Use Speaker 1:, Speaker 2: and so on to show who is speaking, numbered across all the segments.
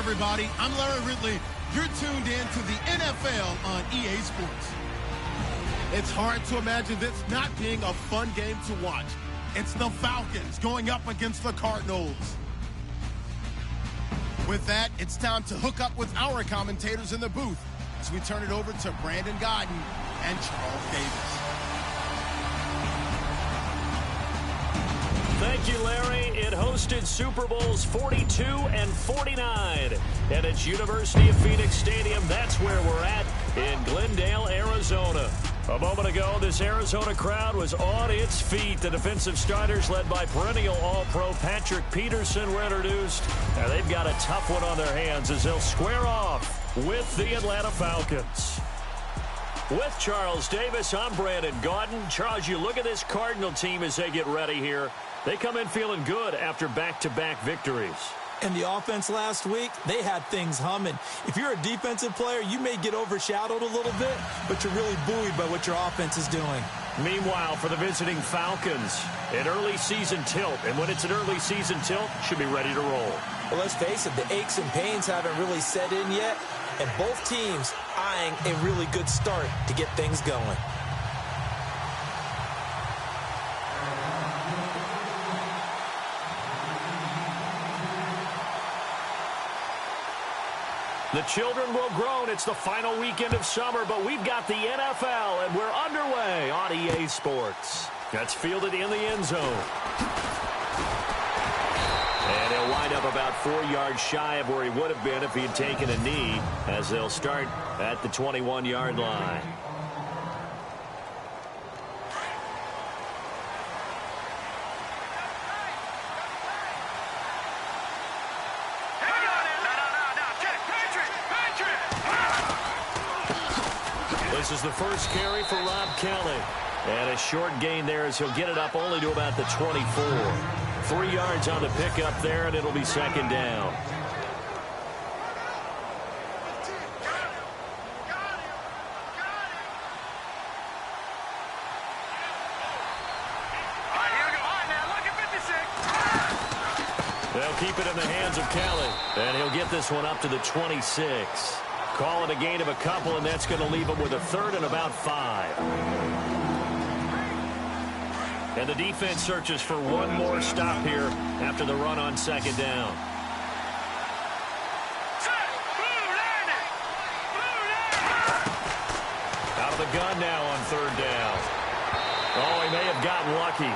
Speaker 1: everybody. I'm Larry Ridley. You're tuned in to the NFL on EA Sports. It's hard to imagine this not being a fun game to watch. It's the Falcons going up against the Cardinals. With that, it's time to hook up with our commentators in the booth as we turn it over to Brandon Godden and Charles Davis.
Speaker 2: Thank you, Larry. It hosted Super Bowls 42 and 49. And it's University of Phoenix Stadium. That's where we're at in Glendale, Arizona. A moment ago, this Arizona crowd was on its feet. The defensive starters, led by perennial All-Pro Patrick Peterson, were introduced. Now they've got a tough one on their hands as they'll square off with the Atlanta Falcons. With Charles Davis, I'm Brandon Gaudin. Charles, you look at this Cardinal team as they get ready here. They come in feeling good after back-to-back victories.
Speaker 3: And the offense last week, they had things humming. If you're a defensive player, you may get overshadowed a little bit, but you're really buoyed by what your offense is doing.
Speaker 2: Meanwhile, for the visiting Falcons, an early season tilt. And when it's an early season tilt, should be ready to roll.
Speaker 3: Well, let's face it, the aches and pains haven't really set in yet, and both teams eyeing a really good start to get things going.
Speaker 2: The children will groan. It's the final weekend of summer, but we've got the NFL, and we're underway on EA Sports. That's fielded in the end zone. And he'll wind up about 4 yards shy of where he would have been if he had taken a knee, as they'll start at the 21-yard line. This is the first carry for Rob Kelly. And a short gain there as he'll get it up only to about the 24. 3 yards on the pickup there, and it'll be second down. They'll keep it in the hands of Kelly. And he'll get this one up to the 26. Call it a gain of a couple, and that's going to leave him with a third and about 5. And the defense searches for one more stop here after the run on second down. Out of the gun now on third down. Oh, he may have gotten lucky.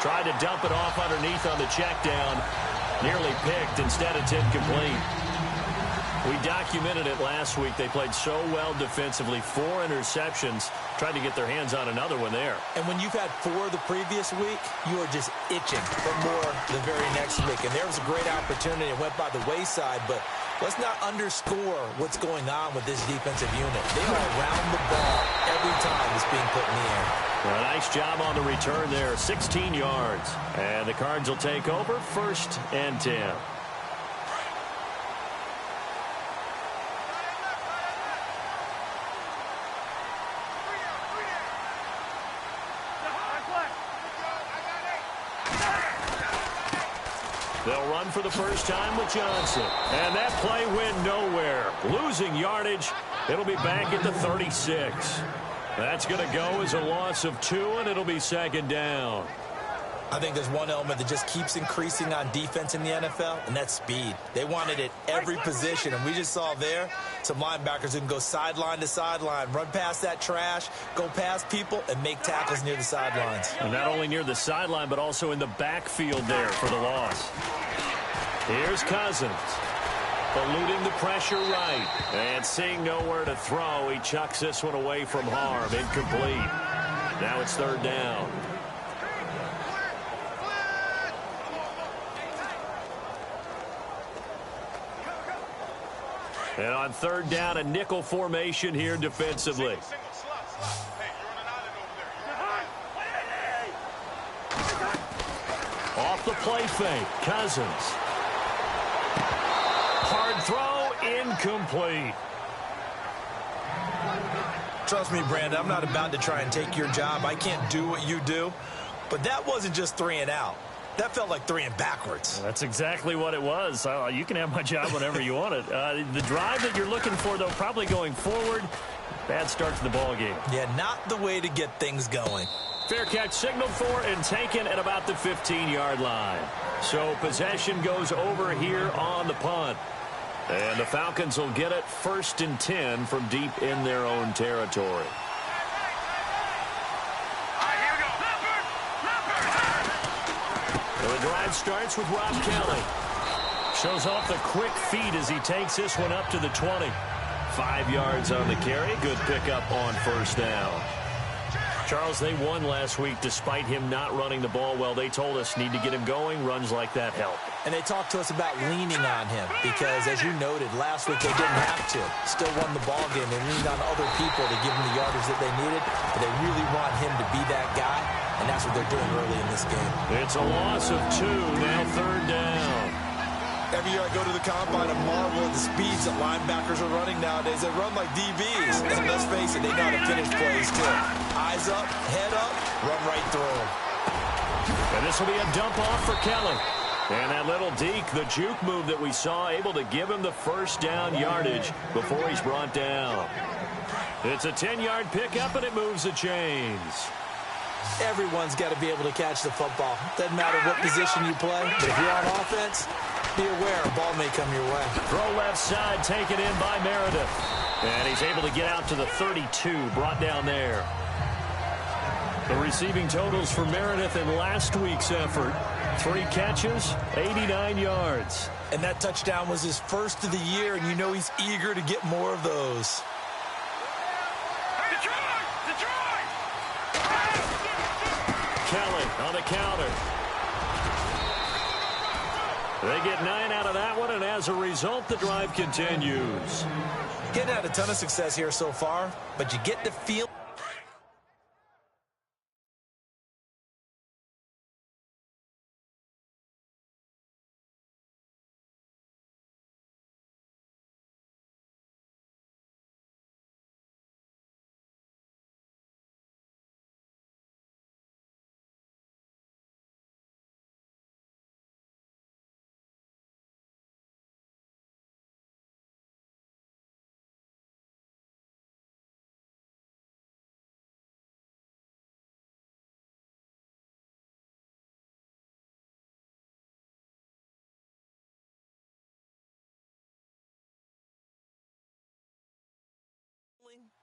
Speaker 2: Tried to dump it off underneath on the check down. Nearly picked. Instead, it's incomplete. We documented it last week. They played so well defensively. 4 interceptions. Tried to get their hands on another one there.
Speaker 3: And when you've had 4 the previous week, you are just itching for more the very next week. And there was a great opportunity. It went by the wayside, but let's not underscore what's going on with this defensive unit. They are around the ball every time it's being put in the air.
Speaker 2: Well, nice job on the return there. 16 yards. And the Cards will take over 1st and 10. They'll run for the first time with Johnson. And that play went nowhere. Losing yardage. It'll be back at the 36. That's going to go as a loss of 2, and it'll be second down.
Speaker 3: I think there's one element that just keeps increasing on defense in the NFL, and that's speed. They want it at every position, and we just saw there some linebackers who can go sideline to sideline, run past that trash, go past people, and make tackles near the sidelines.
Speaker 2: And not only near the sideline, but also in the backfield there for the loss. Here's Cousins. Eluding the pressure right. And seeing nowhere to throw, he chucks this one away from harm. Incomplete. Now it's third down. And on third down, a nickel formation here defensively. Off the play fake, Cousins. Hard throw, incomplete.
Speaker 3: Trust me, Brandon, I'm not about to try and take your job. I can't do what you do. But that wasn't just 3 and out. That felt like throwing backwards.
Speaker 2: Well, that's exactly what it was. You can have my job whenever you want it. The drive that you're looking for, though, probably going forward. Bad start to the ball game.
Speaker 3: Yeah, not the way to get things going.
Speaker 2: Fair catch signaled for and taken at about the 15-yard line. So possession goes over here on the punt. And the Falcons will get it 1st and 10 from deep in their own territory. The drive starts with Rob Kelly. Shows off the quick feet as he takes this one up to the 20. 5 yards on the carry. Good pickup on 1st down. Charles, they won last week despite him not running the ball well. They told us need to get him going. Runs like that help. And they talked to us about leaning on him because, as you noted, last week they didn't have to. Still won the ball game. They leaned on other people to give them the yardage that they needed, but they really want him to be that guy, and that's what they're doing early in this game. It's a loss of 2, now 3rd down.
Speaker 3: Every year I go to the combine and marvel at the speeds that linebackers are running nowadays. They run like DBs, and let's face it, they know how to finish plays too. Eyes up, head up, run right through them.
Speaker 2: And this will be a dump off for Kelly. And that little deke, the juke move that we saw, able to give him the 1st down yardage before he's brought down. It's a 10-yard pickup, and it moves the chains.
Speaker 3: Everyone's got to be able to catch the football. Doesn't matter what position you play, but if you're on offense, be aware a ball may come your way.
Speaker 2: Throw left side, taken in by Meredith. And he's able to get out to the 32, brought down there. The receiving totals for Meredith in last week's effort. 3 catches, 89 yards.
Speaker 3: And that touchdown was his first of the year, and you know he's eager to get more of those.
Speaker 2: Kelly on the counter. They get 9 out of that one, and as a result, the drive continues.
Speaker 3: Getting had a ton of success here so far, but you get the feel.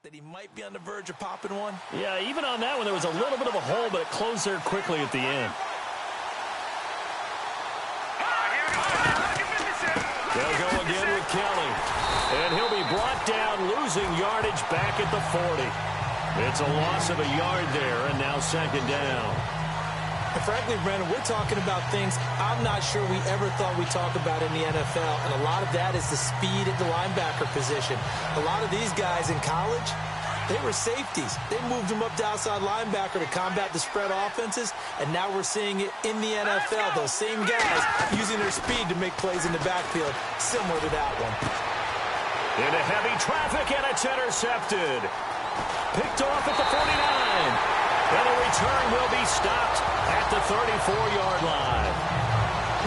Speaker 3: That he might be on the verge of popping one.
Speaker 2: Yeah, even on that one, there was a little bit of a hole, but it closed there quickly at the end. They'll go again with Kelly. And he'll be brought down, losing yardage back at the 40. It's a loss of a yard there, and now 2nd down.
Speaker 3: And frankly, Brandon, we're talking about things I'm not sure we ever thought we'd talk about in the NFL, and a lot of that is the speed at the linebacker position. A lot of these guys in college, they were safeties. They moved them up to outside linebacker to combat the spread offenses, and now we're seeing it in the NFL. Those same guys using their speed to make plays in the backfield, similar to that one.
Speaker 2: Into heavy traffic, and it's intercepted. Picked off at the 49. And the return will be stopped at the 34-yard line.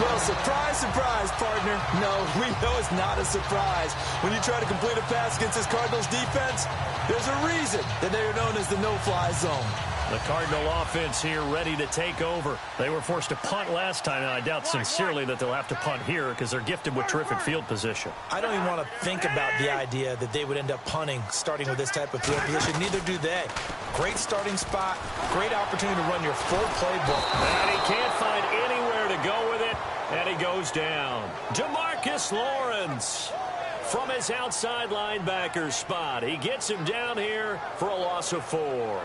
Speaker 3: Well, surprise, surprise, partner. No, we know it's not a surprise. When you try to complete a pass against this Cardinals defense, there's a reason that they are known as the no-fly zone.
Speaker 2: The Cardinal offense here ready to take over. They were forced to punt last time, and I doubt sincerely that they'll have to punt here because they're gifted with terrific field position.
Speaker 3: I don't even want to think about the idea that they would end up punting starting with this type of field position. Neither do they. Great starting spot, great opportunity to run your full playbook.
Speaker 2: And he can't find anywhere to go with it, and he goes down. DeMarcus Lawrence from his outside linebacker spot. He gets him down here for a loss of 4.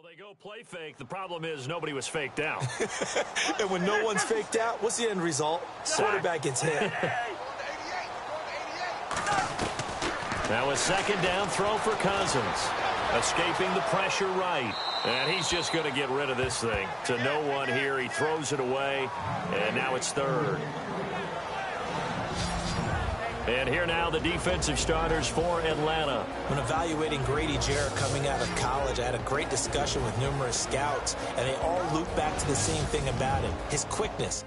Speaker 2: Well, they go play fake. The problem is nobody was faked out.
Speaker 3: And when no one's faked out, what's the end result? Quarterback gets hit.
Speaker 2: Now a second down throw for Cousins. Escaping the pressure right. And he's just going to get rid of this thing. To no one here. He throws it away. And now it's third. And here now the defensive starters for Atlanta.
Speaker 3: When evaluating Grady Jarrett coming out of college, I had a great discussion with numerous scouts, and they all loop back to the same thing about him, his quickness.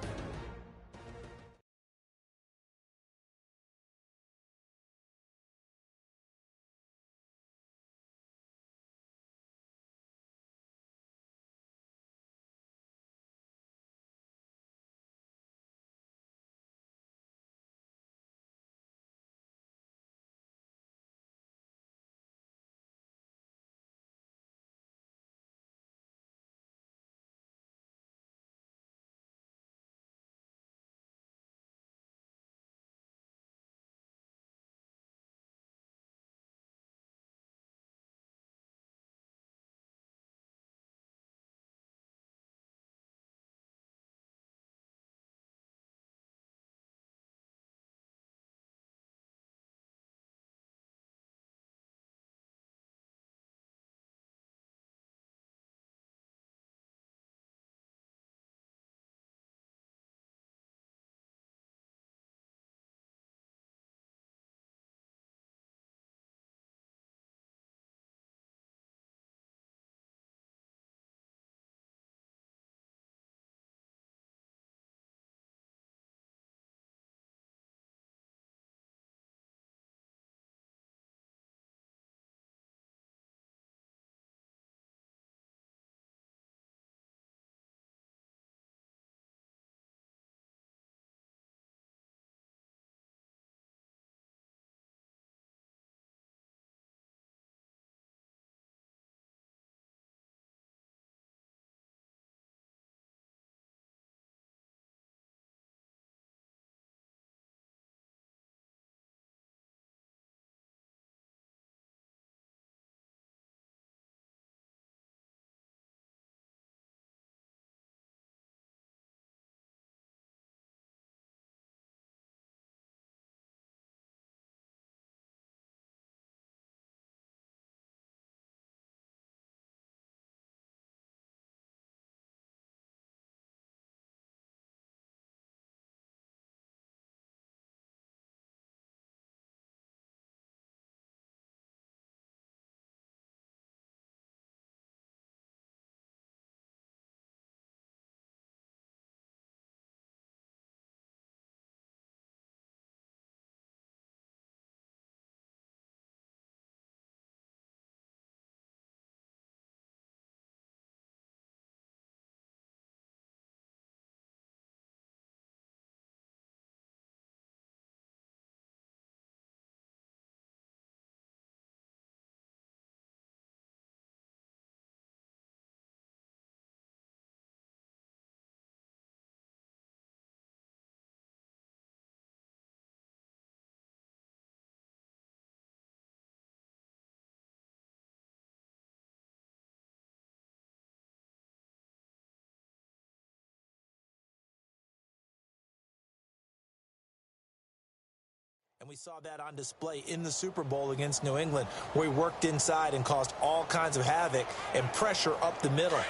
Speaker 3: And we saw that on display in the Super Bowl against New England, where he worked inside and caused all kinds of havoc and pressure up the middle.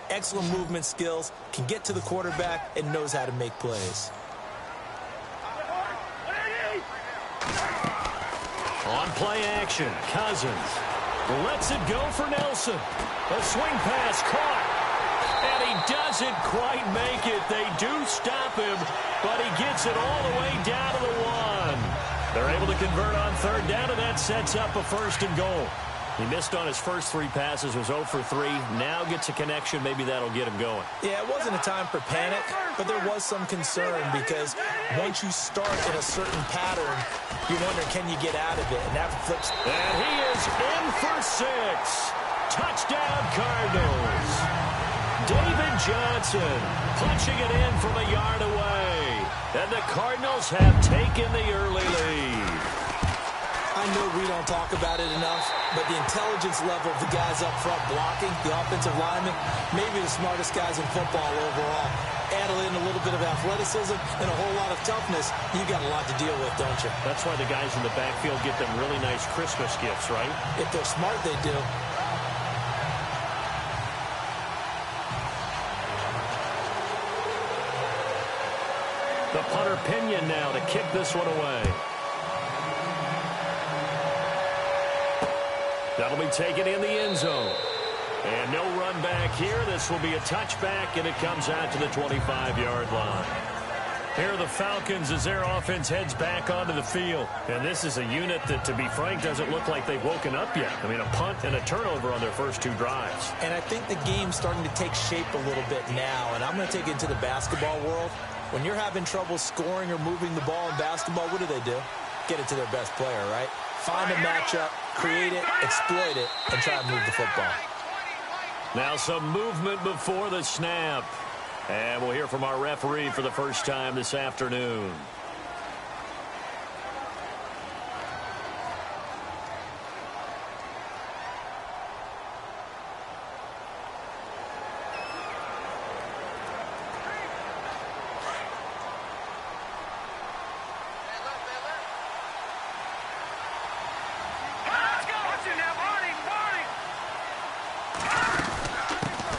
Speaker 3: Excellent movement skills, can get to the quarterback, and knows how to make plays.
Speaker 2: On play action, Cousins lets it go for Nelson. A swing pass caught. And he doesn't quite make it. They do stop him, but he gets it all the way down to the one. They're able to convert on third down, and that sets up a first and goal. He missed on his first three passes, was 0 for 3. Now gets a connection. Maybe that'll get him going.
Speaker 3: Yeah, it wasn't a time for panic, but there was some concern because once you start in a certain pattern, you wonder, can you get out of it? And that flips.
Speaker 2: And he is in for 6. Touchdown, Cardinals. David Johnson punching it in from a yard away. And the Cardinals have taken the early lead.
Speaker 3: I know we don't talk about it enough, but the intelligence level of the guys up front blocking, the offensive linemen, maybe the smartest guys in football overall. Add in a little bit of athleticism and a whole lot of toughness, you got a lot to deal with, don't you?
Speaker 2: That's why the guys in the backfield get them really nice Christmas gifts, right?
Speaker 3: If they're smart, they do.
Speaker 2: The punter Pinion now to kick this one away. That'll be taken in the end zone. And no run back here. This will be a touchback, and it comes out to the 25-yard line. Here are the Falcons as their offense heads back onto the field. And this is a unit that, to be frank, doesn't look like they've woken up yet. I mean, a punt and a turnover on their first two drives.
Speaker 3: And I think the game's starting to take shape a little bit now. And I'm going to take it into the basketball world. When you're having trouble scoring or moving the ball in basketball, what do? Get it to their best player, right? Find a matchup, create it, exploit it, and try and move the football.
Speaker 2: Now some movement before the snap. And we'll hear from our referee for the first time this afternoon.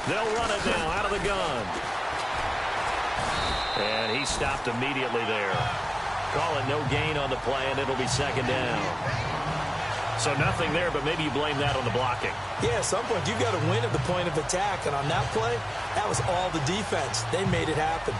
Speaker 2: They'll run it now out of the gun. And he stopped immediately there. Call it no gain on the play, and it'll be second down. So nothing there, but maybe you blame that on the blocking.
Speaker 3: Yeah, at some point, you've got to win at the point of attack. And on that play, that was all the defense. They made it happen.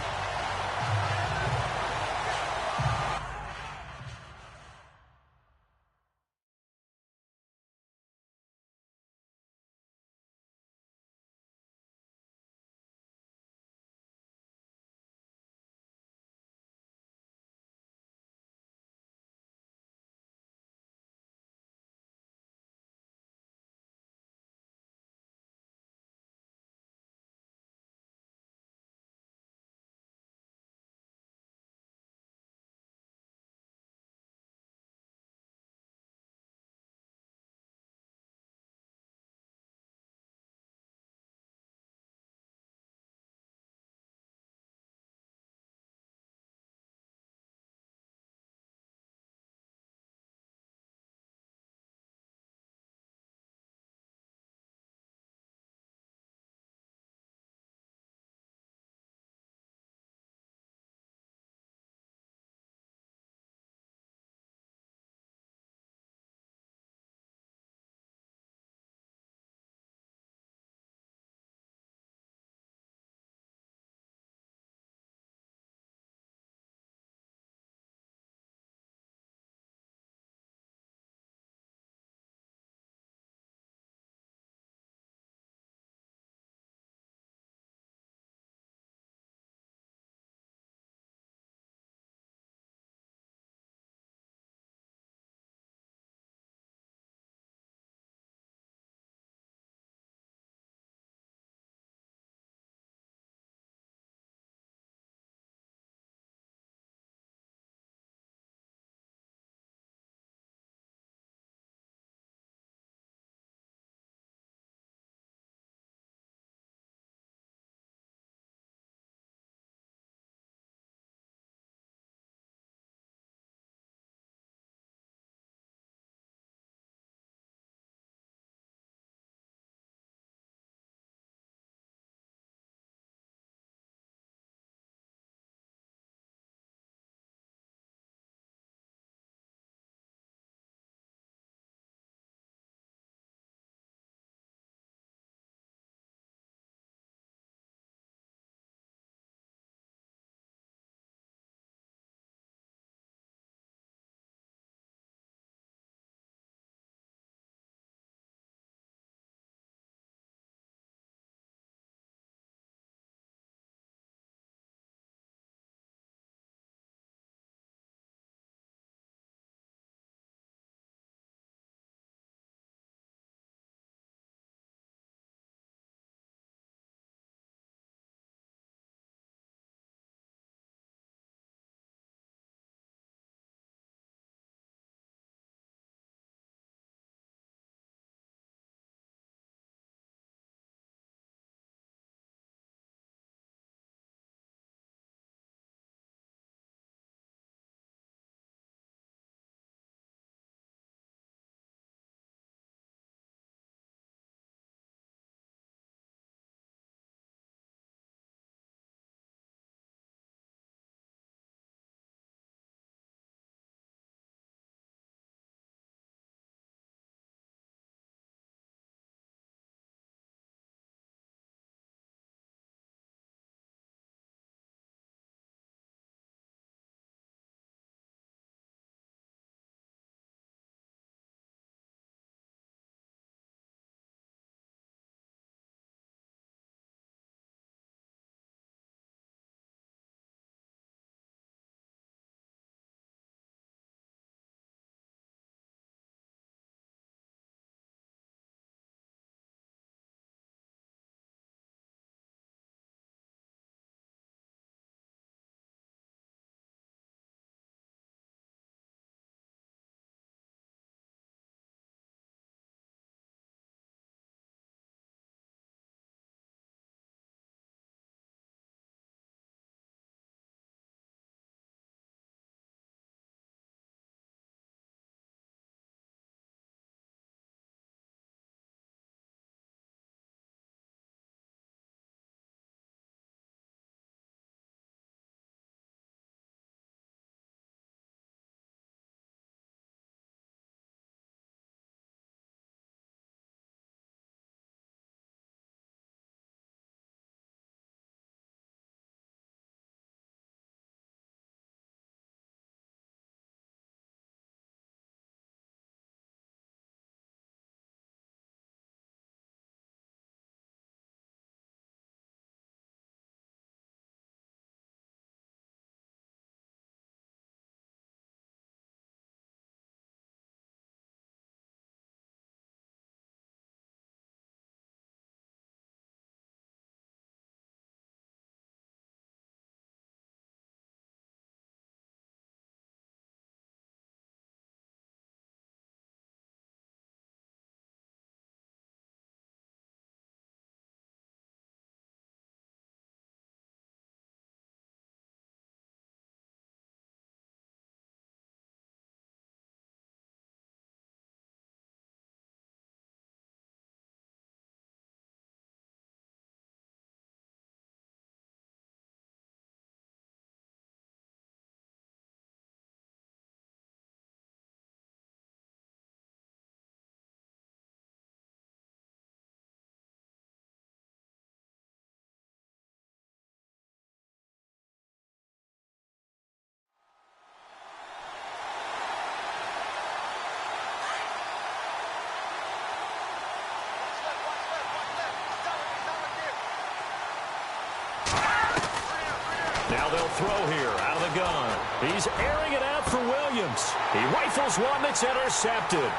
Speaker 2: Now they'll throw here out of the gun. He's airing it out for Williams. He rifles one that's intercepted.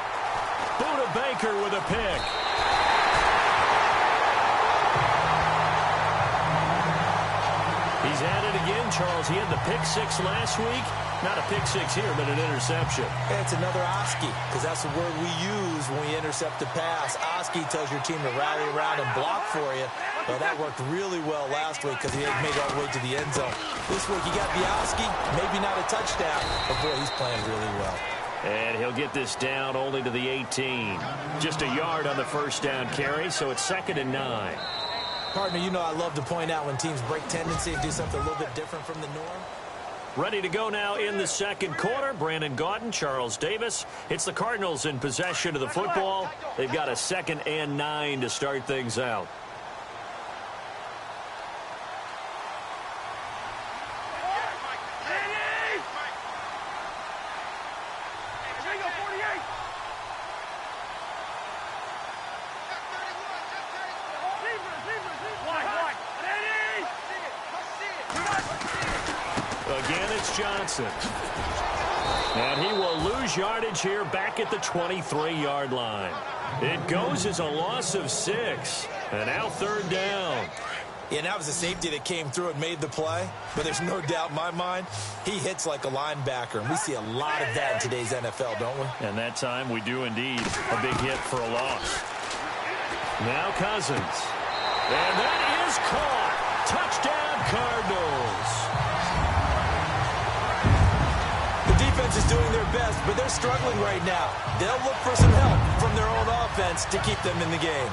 Speaker 2: Buda Baker with a pick. He's at it again, Charles. He had the pick six last week. Not a pick six here, but an interception.
Speaker 3: It's another Oski, because that's the word we use when we intercept a pass. Oski tells your team to rally around and block for you. Well, that worked really well last week because he made it all the way to the end zone. This week, he got the Oski, maybe not a touchdown, but boy, he's playing really well.
Speaker 2: And he'll get this down only to the 18. Just a yard on the first down carry, so it's 2nd and 9.
Speaker 3: Partner, you know I love to point out when teams break tendency and do something a little bit different from the norm.
Speaker 2: Ready to go now in the second quarter. Brandon Gaudin, Charles Davis. It's the Cardinals in possession of the football. They've got a 2nd and 9 to start things out. Again, it's Johnson. And he will lose yardage here back at the 23-yard line. It goes as a loss of 6. And now 3rd down.
Speaker 3: Yeah, that was a safety that came through and made the play. But there's no doubt in my mind, he hits like a linebacker. And we see a lot of that in today's NFL, don't we?
Speaker 2: And that time we do indeed. A big hit for a loss. Now Cousins. And that is caught. Touchdown, Cardinals.
Speaker 3: Defense is doing their best, but they're struggling right now. They'll look for some help from their own offense to keep them in the game.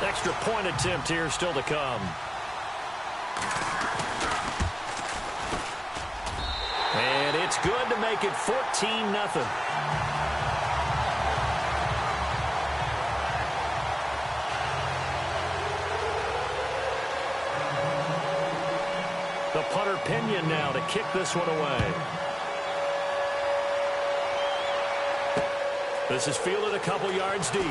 Speaker 2: Extra point attempt here still to come. And it's good to make it 14-0. The punter Pinion now to kick this one away. This is fielded a couple yards deep.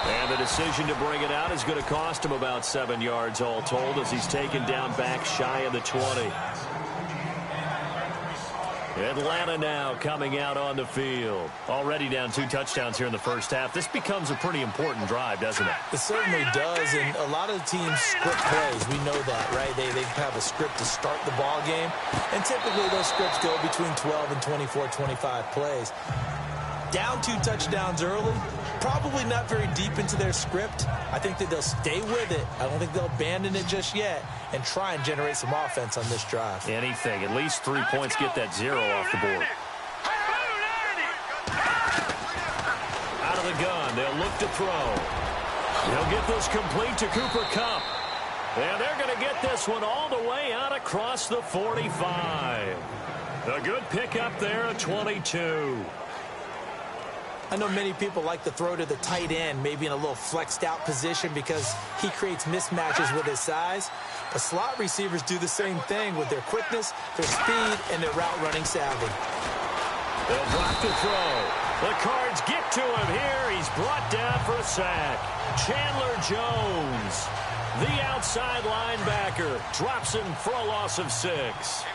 Speaker 2: And the decision to bring it out is going to cost him about 7 yards all told as he's taken down back shy of the 20. Atlanta now coming out on the field. Already down 2 touchdowns here in the first half. This becomes a pretty important drive, doesn't it?
Speaker 3: It certainly does, and a lot of teams script plays. We know that, right? They have a script to start the ball game, and typically those scripts go between 12 and 24, 25 plays. Down 2 touchdowns early, probably not very deep into their script. I think that they'll stay with it. I don't think they'll abandon it just yet and try and generate some offense on this drive.
Speaker 2: Anything. At least 3 points get that 0 off the board. Out of the gun. They'll look to throw. They'll get this complete to Cooper Kupp. And they're going to get this one all the way out across the 45. A good pickup there at 22.
Speaker 3: I know many people like to throw to the tight end, maybe in a little flexed out position because he creates mismatches with his size. But slot receivers do the same thing with their quickness, their speed, and their route running savvy.
Speaker 2: They'll drop the throw. The Cards get to him here. He's brought down for a sack. Chandler Jones, the outside linebacker, drops him for a loss of 6.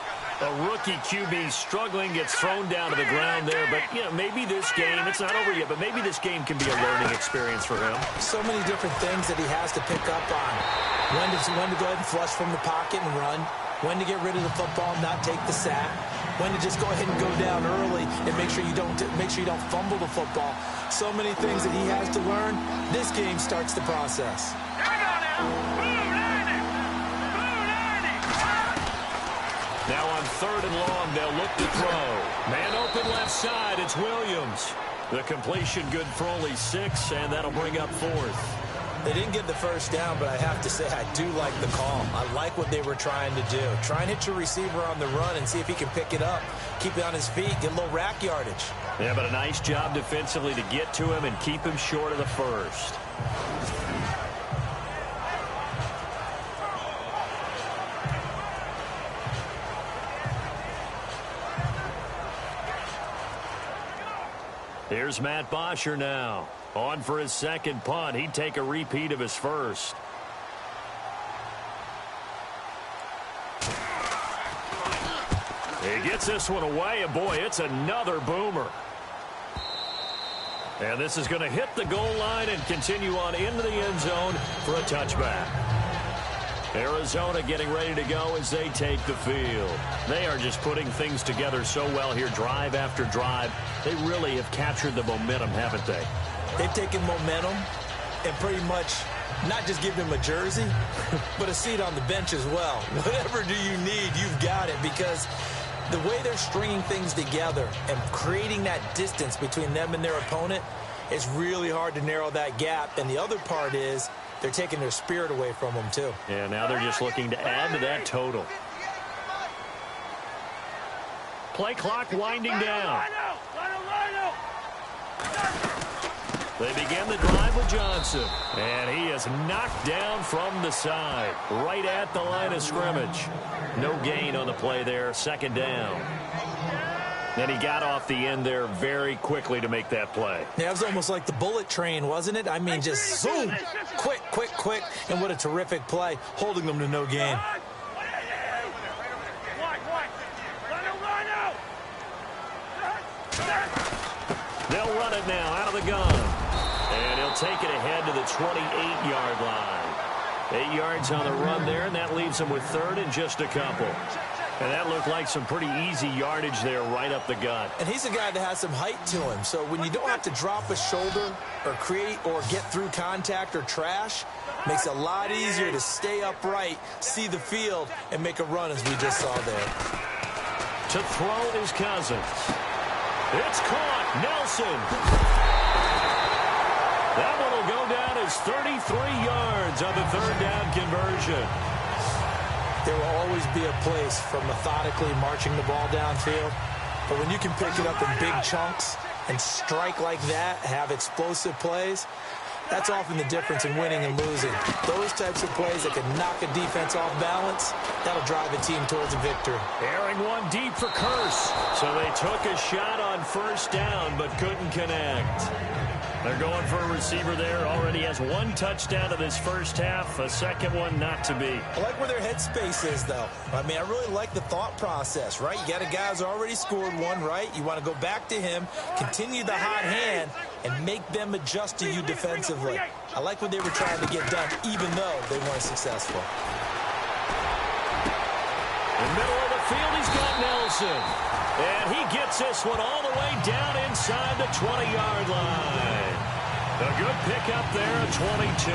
Speaker 2: A rookie QB struggling, gets thrown down to the ground there. But, you know, maybe this game, it's not over yet, but maybe this game can be a learning experience for him.
Speaker 3: So many different things that he has to pick up on. When to go ahead and flush from the pocket and run. When to get rid of the football and not take the sack. When to just go ahead and go down early and make sure you don't fumble the football. So many things that he has to learn. This game starts the process.
Speaker 2: Now on 3rd and long, they'll look to throw. Man open left side, it's Williams. The completion good for only 6, and that'll bring up 4th.
Speaker 3: They didn't get the first down, but I have to say I do like the call. I like what they were trying to do. Try and hit your receiver on the run and see if he can pick it up. Keep it on his feet, get a little rack yardage.
Speaker 2: Yeah, but a nice job defensively to get to him and keep him short of the first. Here's Here's Matt Bosher now. On for his second punt. He'd take a repeat of his first. He gets this one away, and boy, it's another boomer. And this is going to hit the goal line and continue on into the end zone for a touchback. Arizona getting ready to go as they take the field. They are just putting things together so well here, drive after drive. They really have captured the momentum, haven't they?
Speaker 3: They've taken momentum and pretty much not just given him a jersey, but a seat on the bench as well. Whatever do you need, you've got it, because the way they're stringing things together and creating that distance between them and their opponent, it's really hard to narrow that gap. And the other part is they're taking their spirit away from them, too.
Speaker 2: Yeah, now they're just looking to add to that total. Play clock winding down. They begin the drive with Johnson. And he is knocked down from the side, right at the line of scrimmage. No gain on the play there, second down. Then he got off the end there very quickly to make that play.
Speaker 3: Yeah, it was almost like the bullet train, wasn't it? I mean, just zoom, quick, quick, quick. And what a terrific play, holding them to no gain.
Speaker 2: They'll run it now out of the gun. And he'll take it ahead to the 28-yard line. 8 yards on the run there, and that leaves him with third and just a couple. And that looked like some pretty easy yardage there right up the gut.
Speaker 3: And he's a guy that has some height to him. So when you don't have to drop a shoulder or create or get through contact or trash, makes it a lot easier to stay upright, see the field, and make a run as we just saw there.
Speaker 2: To throw is Cousins. It's caught. Nelson. That one will go down as 33 yards on the third down conversion.
Speaker 3: There will always be a place for methodically marching the ball downfield. But when you can pick it up in big chunks and strike like that, have explosive plays, that's often the difference in winning and losing. Those types of plays that can knock a defense off balance, that'll drive a team towards a victory.
Speaker 2: Airing one deep for Curse. So they took a shot on first down but couldn't connect. They're going for a receiver there. Already has one touchdown of this first half. A second one not to be.
Speaker 3: I like where their headspace is, though. I mean, I really like the thought process, right? You got a guy who's already scored one, right? You want to go back to him, continue the hot hand, and make them adjust to you defensively. I like what they were trying to get done, even though they weren't successful.
Speaker 2: In the middle of the field, he's got Nelson. And he gets this one all the way down inside the 20-yard line. A good pickup there at 22.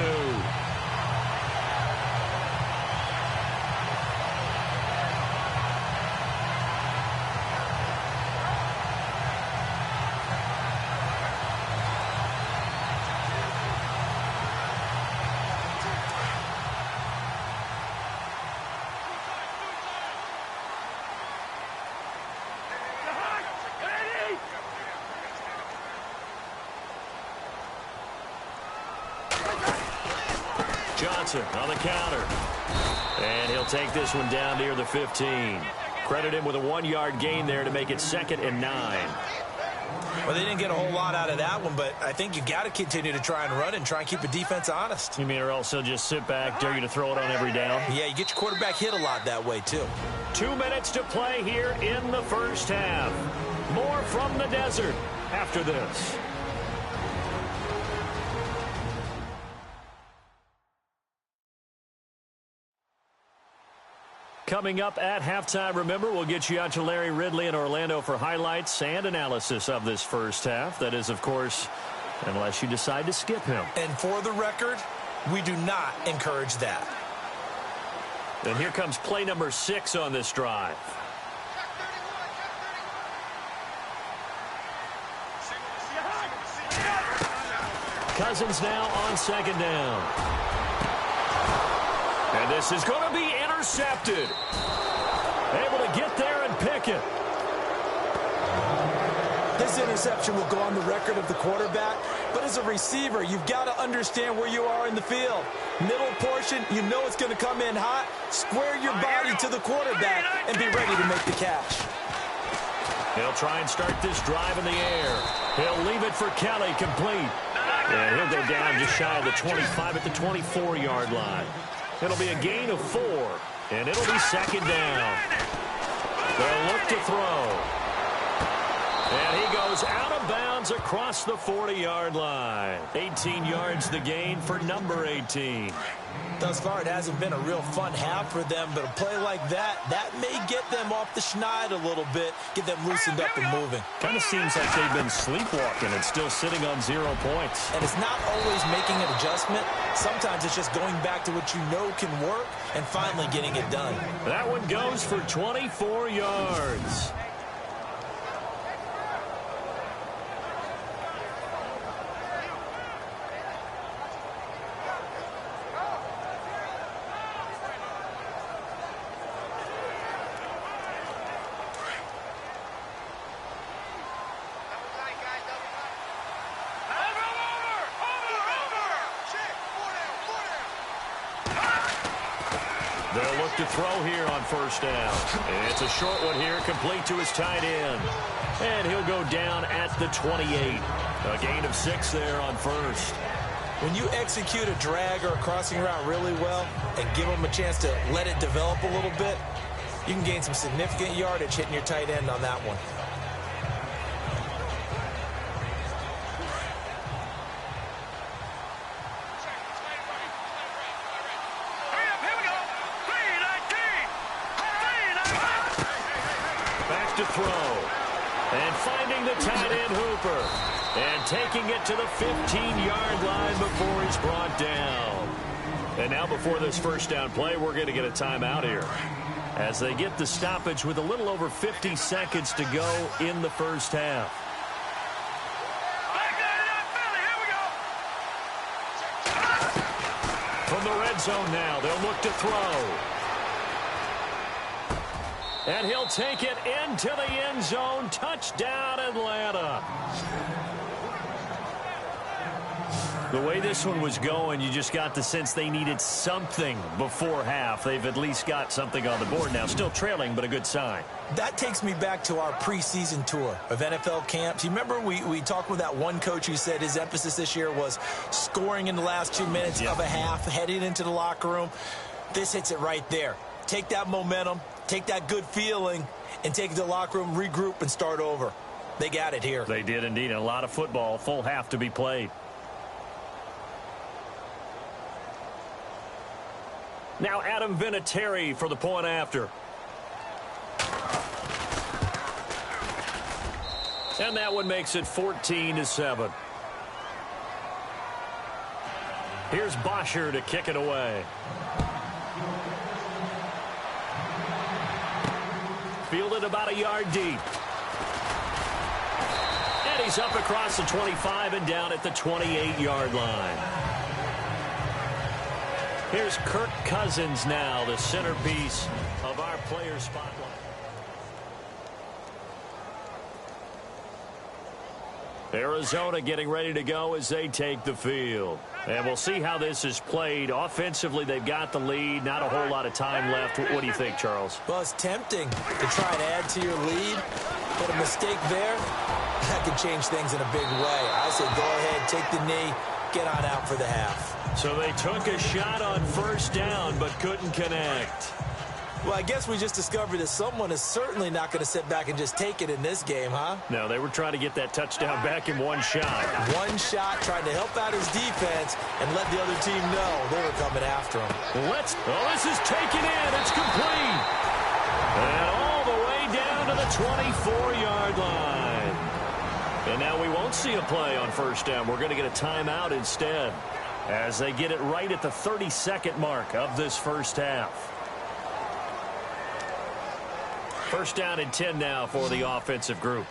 Speaker 2: Johnson on the counter. And he'll take this one down near the 15. Credit him with a 1-yard gain there to make it 2nd and 9.
Speaker 3: Well, they didn't get a whole lot out of that one, but I think you got to continue to try and run and try and keep the defense honest.
Speaker 2: You mean or else they'll just sit back, dare you to throw it on every down?
Speaker 3: Yeah, you get your quarterback hit a lot that way, too.
Speaker 2: 2 minutes to play here in the first half. More from the desert after this. Coming up at halftime, remember, we'll get you out to Larry Ridley in Orlando for highlights and analysis of this first half. That is, of course, unless you decide to skip him.
Speaker 3: And for the record, we do not encourage that.
Speaker 2: And here comes play number 6 on this drive. Cousins now on 2nd down. And this is going to be intercepted. Able to get there and pick it.
Speaker 3: This interception will go on the record of the quarterback, but as a receiver, you've got to understand where you are in the field. Middle portion, you know it's going to come in hot. Square your body to the quarterback and be ready to make the catch.
Speaker 2: He'll try and start this drive in the air. He'll leave it for Kelly, complete. And he'll go down just shy of the 25 at the 24-yard line. It'll be a gain of 4, and it'll be second down. They'll look to throw. And he goes out of bounds across the 40-yard line. 18 yards the gain for number 18.
Speaker 3: Thus far, it hasn't been a real fun half for them, but a play like that may get them off the schneid a little bit, get them loosened up and moving.
Speaker 2: Kind of seems like they've been sleepwalking and still sitting on 0 points.
Speaker 3: And it's not always making an adjustment. Sometimes it's just going back to what you know can work and finally getting it done.
Speaker 2: That one goes for 24 yards. They'll look to throw here on first down. And it's a short one here, complete to his tight end. And he'll go down at the 28. A gain of 6 there on first.
Speaker 3: When you execute a drag or a crossing route really well and give them a chance to let it develop a little bit, you can gain some significant yardage hitting your tight end on that one.
Speaker 2: To throw. And finding the tight end Hooper. And taking it to the 15-yard line before he's brought down. And now before this first down play, we're going to get a timeout here. As they get the stoppage with a little over 50 seconds to go in the first half. From the red zone now, they'll look to throw. And he'll take it into the end zone. Touchdown, Atlanta. The way this one was going, you just got the sense they needed something before half. They've at least got something on the board now. Still trailing, but a good sign.
Speaker 3: That takes me back to our preseason tour of NFL camps. You remember we talked with that one coach who said his emphasis this year was scoring in the last 2 minutes of a half, heading into the locker room. This hits it right there. Take that momentum, take that good feeling, and take it to the locker room, regroup, and start over. They got it here.
Speaker 2: They did indeed. And a lot of football, full half to be played. Now Adam Vinatieri for the point after. And that one makes it 14-7. Here's Bosher to kick it away. Fielded about a yard deep. And he's up across the 25 and down at the 28-yard line. Here's Kirk Cousins now, the centerpiece of our player spotlight. Arizona getting ready to go as they take the field. And we'll see how this is played. Offensively, they've got the lead. Not a whole lot of time left. What do you think, Charles?
Speaker 3: Well, it's tempting to try and add to your lead, but a mistake there, that could change things in a big way. I say go ahead, take the knee, get on out for the half.
Speaker 2: So they took a shot on first down, but couldn't connect.
Speaker 3: Well, I guess we just discovered that someone is certainly not going to sit back and just take it in this game, huh?
Speaker 2: No, they were trying to get that touchdown back in one shot.
Speaker 3: One shot, trying to help out his defense and let the other team know they were coming after him.
Speaker 2: This is taken in. It's complete. And all the way down to the 24-yard line. And now we won't see a play on first down. We're going to get a timeout instead as they get it right at the 30-second mark of this first half. First down and 10 now for the offensive group.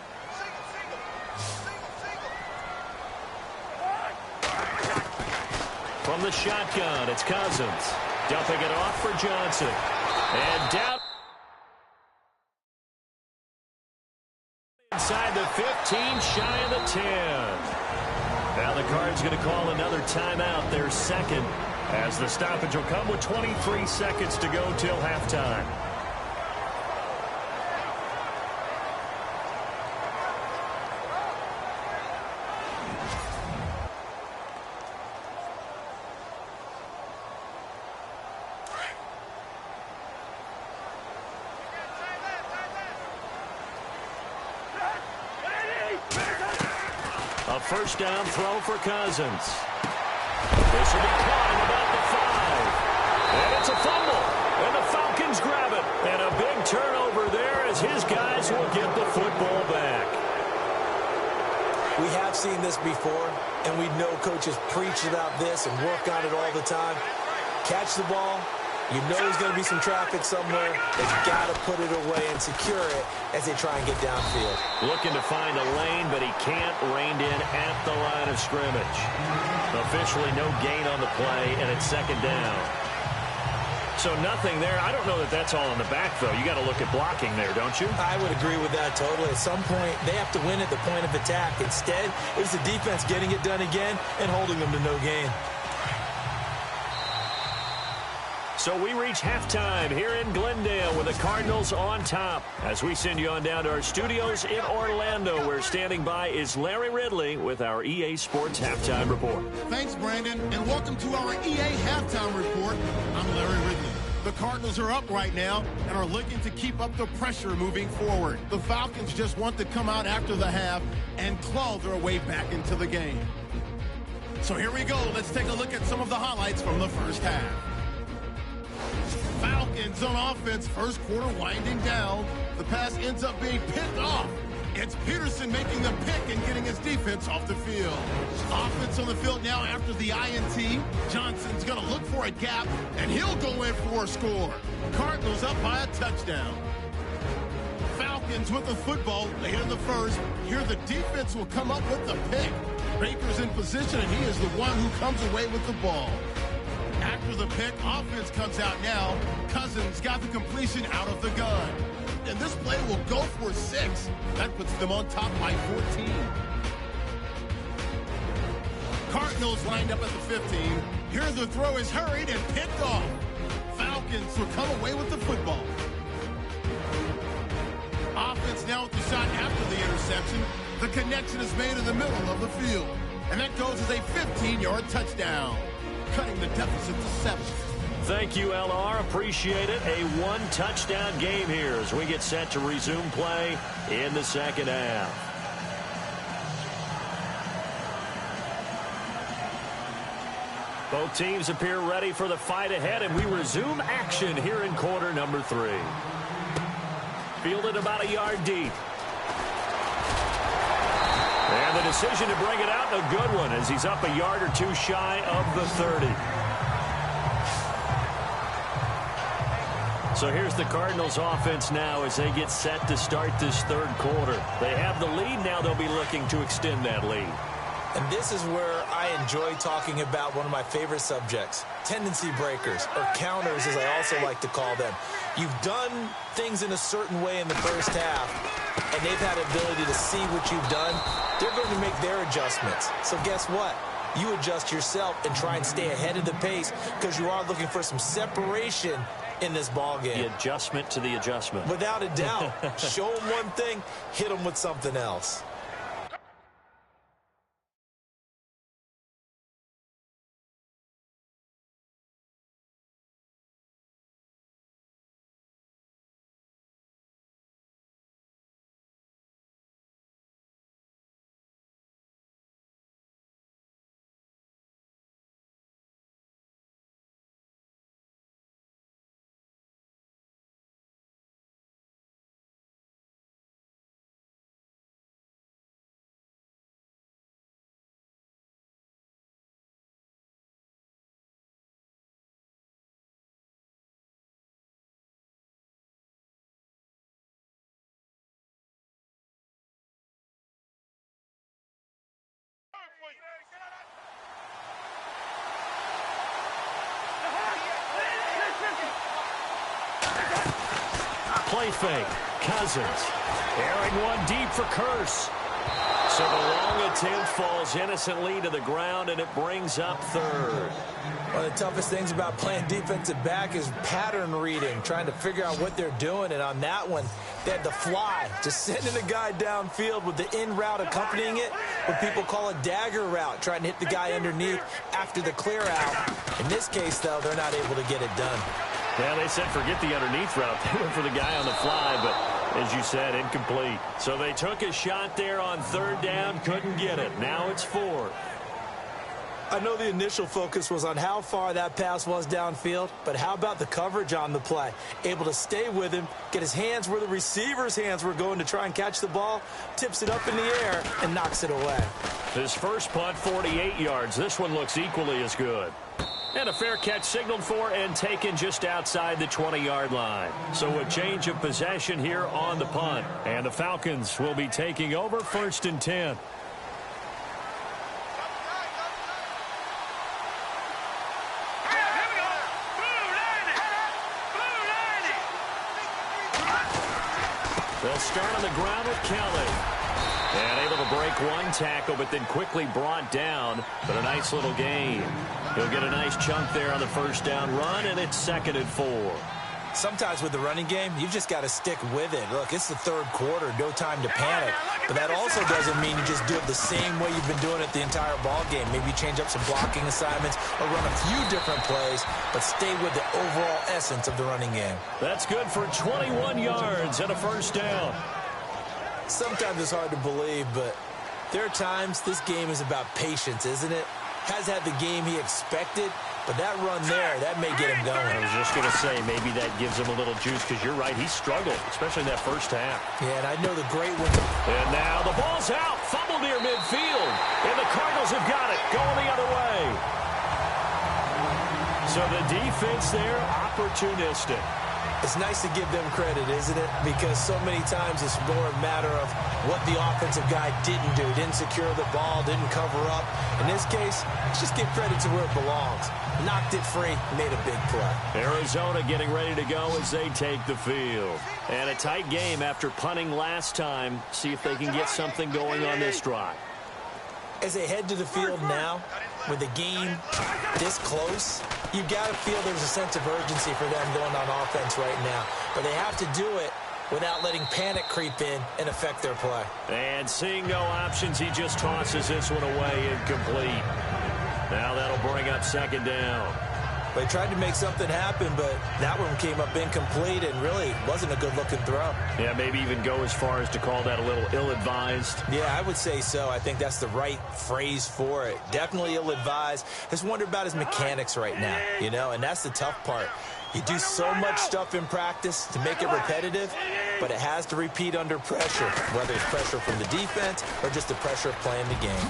Speaker 2: From the shotgun, it's Cousins. Dumping it off for Johnson. And down inside the 15, shy of the 10. Now the Cards going to call another timeout, their second, as the stoppage will come with 23 seconds to go till halftime. first down throw for Cousins. This will be caught at about the 5. And it's a fumble. And the Falcons grab it. And a big turnover there as his guys will get the football back.
Speaker 3: We have seen this before, and we know coaches preach about this and work on it all the time. Catch the ball. You know there's going to be some traffic somewhere. They've got to put it away and secure it as they try and get downfield.
Speaker 2: Looking to find a lane, but he can't rein in at the line of scrimmage. Officially no gain on the play, and it's second down. So nothing there. I don't know that that's all in the back, though. You got to look at blocking there, don't you?
Speaker 3: I would agree with that totally. At some point, they have to win at the point of attack. Instead, it was the defense getting it done again and holding them to no gain.
Speaker 2: So we reach halftime here in Glendale with the Cardinals on top. As we send you on down to our studios in Orlando, where standing by is Larry Ridley with our EA Sports Halftime Report.
Speaker 1: Thanks, Brandon, and welcome to our EA Halftime Report. I'm Larry Ridley. The Cardinals are up right now and are looking to keep up the pressure moving forward. The Falcons just want to come out after the half and claw their way back into the game. So here we go. Let's take a look at some of the highlights from the first half. Falcons on offense, first quarter winding down. The pass ends up being picked off. It's Peterson making the pick and getting his defense off the field. Offense on the field now after the INT. Johnson's going to look for a gap, and he'll go in for a score. Cardinals up by a touchdown. Falcons with the football late in the first. Here the defense will come up with the pick. Baker's in position, and he is the one who comes away with the ball. After the pick, offense comes out now. Cousins got the completion out of the gun. And this play will go for 6. That puts them on top by 14. Cardinals lined up at the 15. Here the throw is hurried and picked off. Falcons will come away with the football. Offense now with the shot after the interception. The connection is made in the middle of the field. And that goes as a 15-yard touchdown, cutting the deficit to 7.
Speaker 2: Thank you, LR. Appreciate it. A one-touchdown game here as we get set to resume play in the second half. Both teams appear ready for the fight ahead, and we resume action here in quarter number 3. Fielded about a yard deep. And the decision to bring it out, a good one, as he's up a yard or two shy of the 30. So here's the Cardinals offense now as they get set to start this third quarter. They have the lead. Now they'll be looking to extend that lead.
Speaker 3: And this is where I enjoy talking about one of my favorite subjects, tendency breakers, or counters as I also like to call them. You've done things in a certain way in the first half, and they've had the ability to see what you've done. They're going to make their adjustments. So guess what? You adjust yourself and try and stay ahead of the pace because you are looking for some separation in this ball game.
Speaker 2: The adjustment to the adjustment.
Speaker 3: Without a doubt. Show them one thing, hit them with something else.
Speaker 2: Play fake. Cousins. Airing one deep for Curse. So the long attempt falls innocently to the ground, and it brings up third.
Speaker 3: One of the toughest things about playing defensive back is pattern reading, trying to figure out what they're doing. And on that one, they had the fly, just sending a guy downfield with the in route accompanying it, what people call a dagger route, trying to hit the guy underneath after the clear out. In this case, though, they're not able to get it done.
Speaker 2: Yeah, they said forget the underneath route. They went for the guy on the fly, but As you said, incomplete. So they took a shot there on third down, couldn't get it. Now it's fourth.
Speaker 3: I know the initial focus was on how far that pass was downfield, but how about the coverage on the play? Able to stay with him, get his hands where the receiver's hands were going to try and catch the ball, tips it up in the air, and knocks it away.
Speaker 2: His first punt, 48 yards. This one looks equally as good. And a fair catch signaled for and taken just outside the 20-yard line. So a change of possession here on the punt. And the Falcons will be taking over 1st and 10. They'll start on the ground with Kelly. And able to break one tackle, but then quickly brought down. But a nice little gain. He'll get a nice chunk there on the first down run, and it's 2nd and 4.
Speaker 3: Sometimes with the running game, you've just got to stick with it. Look, it's the third quarter, no time to panic. But that also doesn't mean you just do it the same way you've been doing it the entire ball game. Maybe change up some blocking assignments or run a few different plays, but stay with the overall essence of the running game.
Speaker 2: That's good for 21 yards and a first down.
Speaker 3: Sometimes it's hard to believe, but there are times this game is about patience, isn't it? Has had the game he expected, but that run there, that may get him going.
Speaker 2: I was just going to say, maybe that gives him a little juice, because you're right, he struggled, especially in that first half.
Speaker 3: Yeah, and I know the great ones.
Speaker 2: And now the ball's out, fumbled near midfield, and the Cardinals have got it, going the other way. So the defense there, opportunistic.
Speaker 3: It's nice to give them credit, isn't it? Because so many times it's more a matter of what the offensive guy didn't do. Didn't secure the ball, didn't cover up. In this case, let's just give credit to where it belongs. Knocked it free, made a big play.
Speaker 2: Arizona getting ready to go as they take the field. And a tight game after punting last time. See if they can get something going on this drive.
Speaker 3: As they head to the field now, with the game this close, you've got to feel there's a sense of urgency for them going on offense right now. But they have to do it without letting panic creep in and affect their play.
Speaker 2: And seeing no options, he just tosses this one away, incomplete. Now that'll bring up 2nd down.
Speaker 3: They tried to make something happen, but that one came up incomplete and really wasn't a good-looking throw.
Speaker 2: Yeah, maybe even go as far as to call that a little ill-advised.
Speaker 3: Yeah, I would say so. I think that's the right phrase for it. Definitely ill-advised. Just wonder about his mechanics right now, you know, and that's the tough part. You do so much stuff in practice to make it repetitive, but it has to repeat under pressure, whether it's pressure from the defense or just the pressure of playing the game.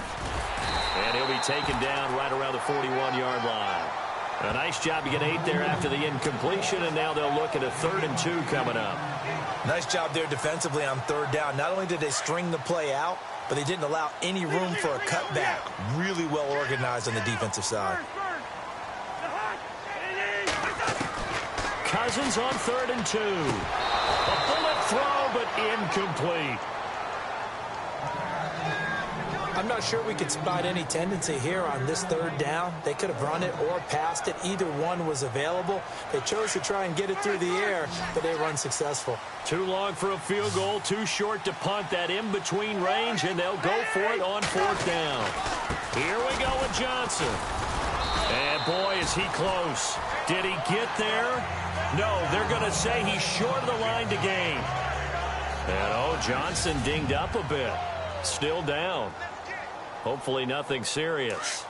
Speaker 2: And he'll be taken down right around the 41-yard line. A nice job to get 8 there after the incompletion, and now they'll look at a 3rd and 2 coming up.
Speaker 3: Nice job there defensively on 3rd down. Not only did they string the play out, but they didn't allow any room for a cutback. Really well organized on the defensive side.
Speaker 2: Cousins on 3rd and 2. A bullet throw, but incomplete.
Speaker 3: I'm not sure we could spot any tendency here on this 3rd down. They could have run it or passed it. Either one was available. They chose to try and get it through the air, but they were unsuccessful.
Speaker 2: Too long for a field goal, too short to punt that in-between range, and they'll go for it on 4th down. Here we go with Johnson. And boy, is he close. Did he get there? No, they're going to say he's short of the line to gain. And oh, Johnson dinged up a bit. Still down. Hopefully nothing serious.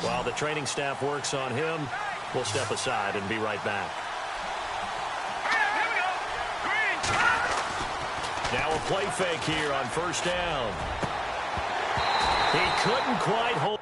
Speaker 2: While the training staff works on him, we'll step aside and be right back. Now a play fake here on 1st down. He couldn't quite hold.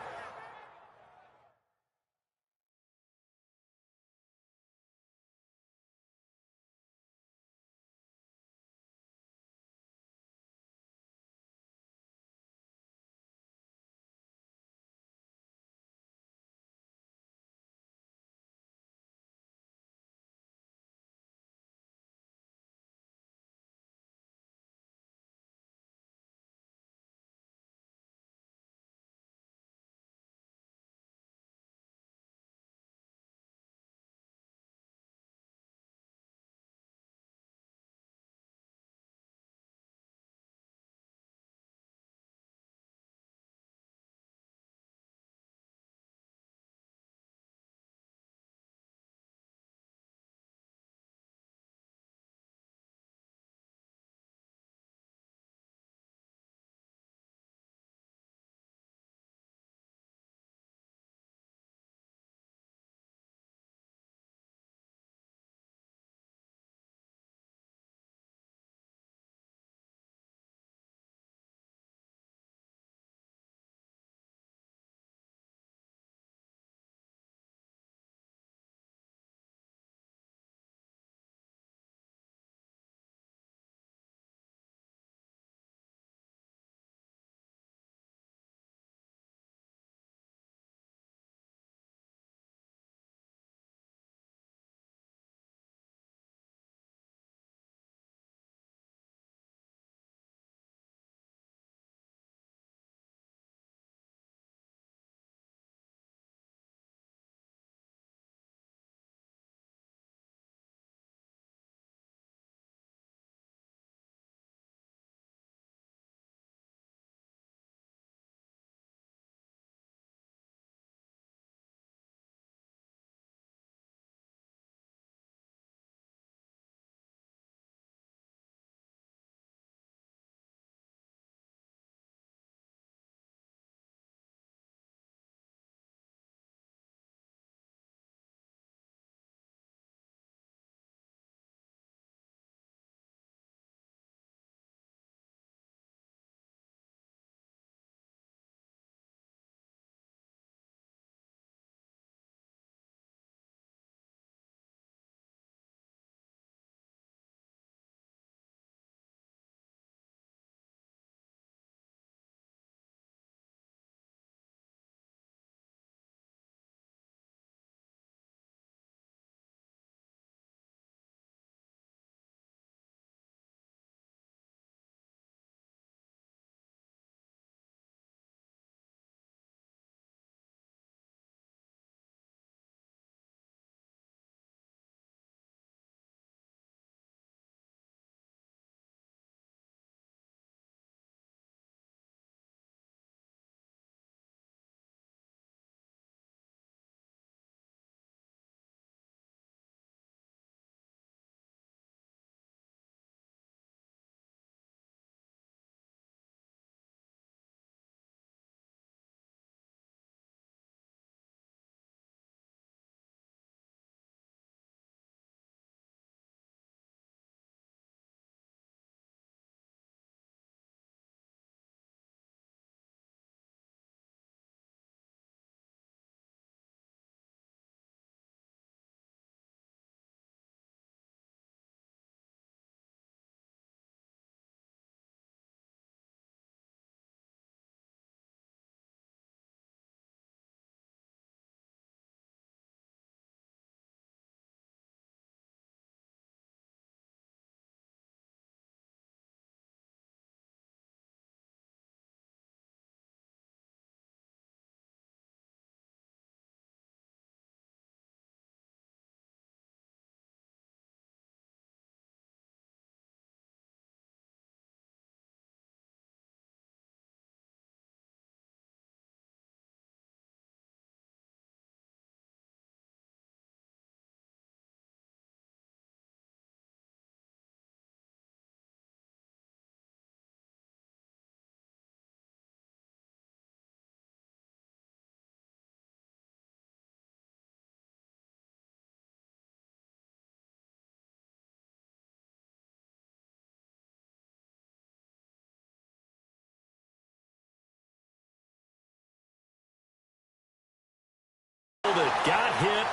Speaker 2: Got hit.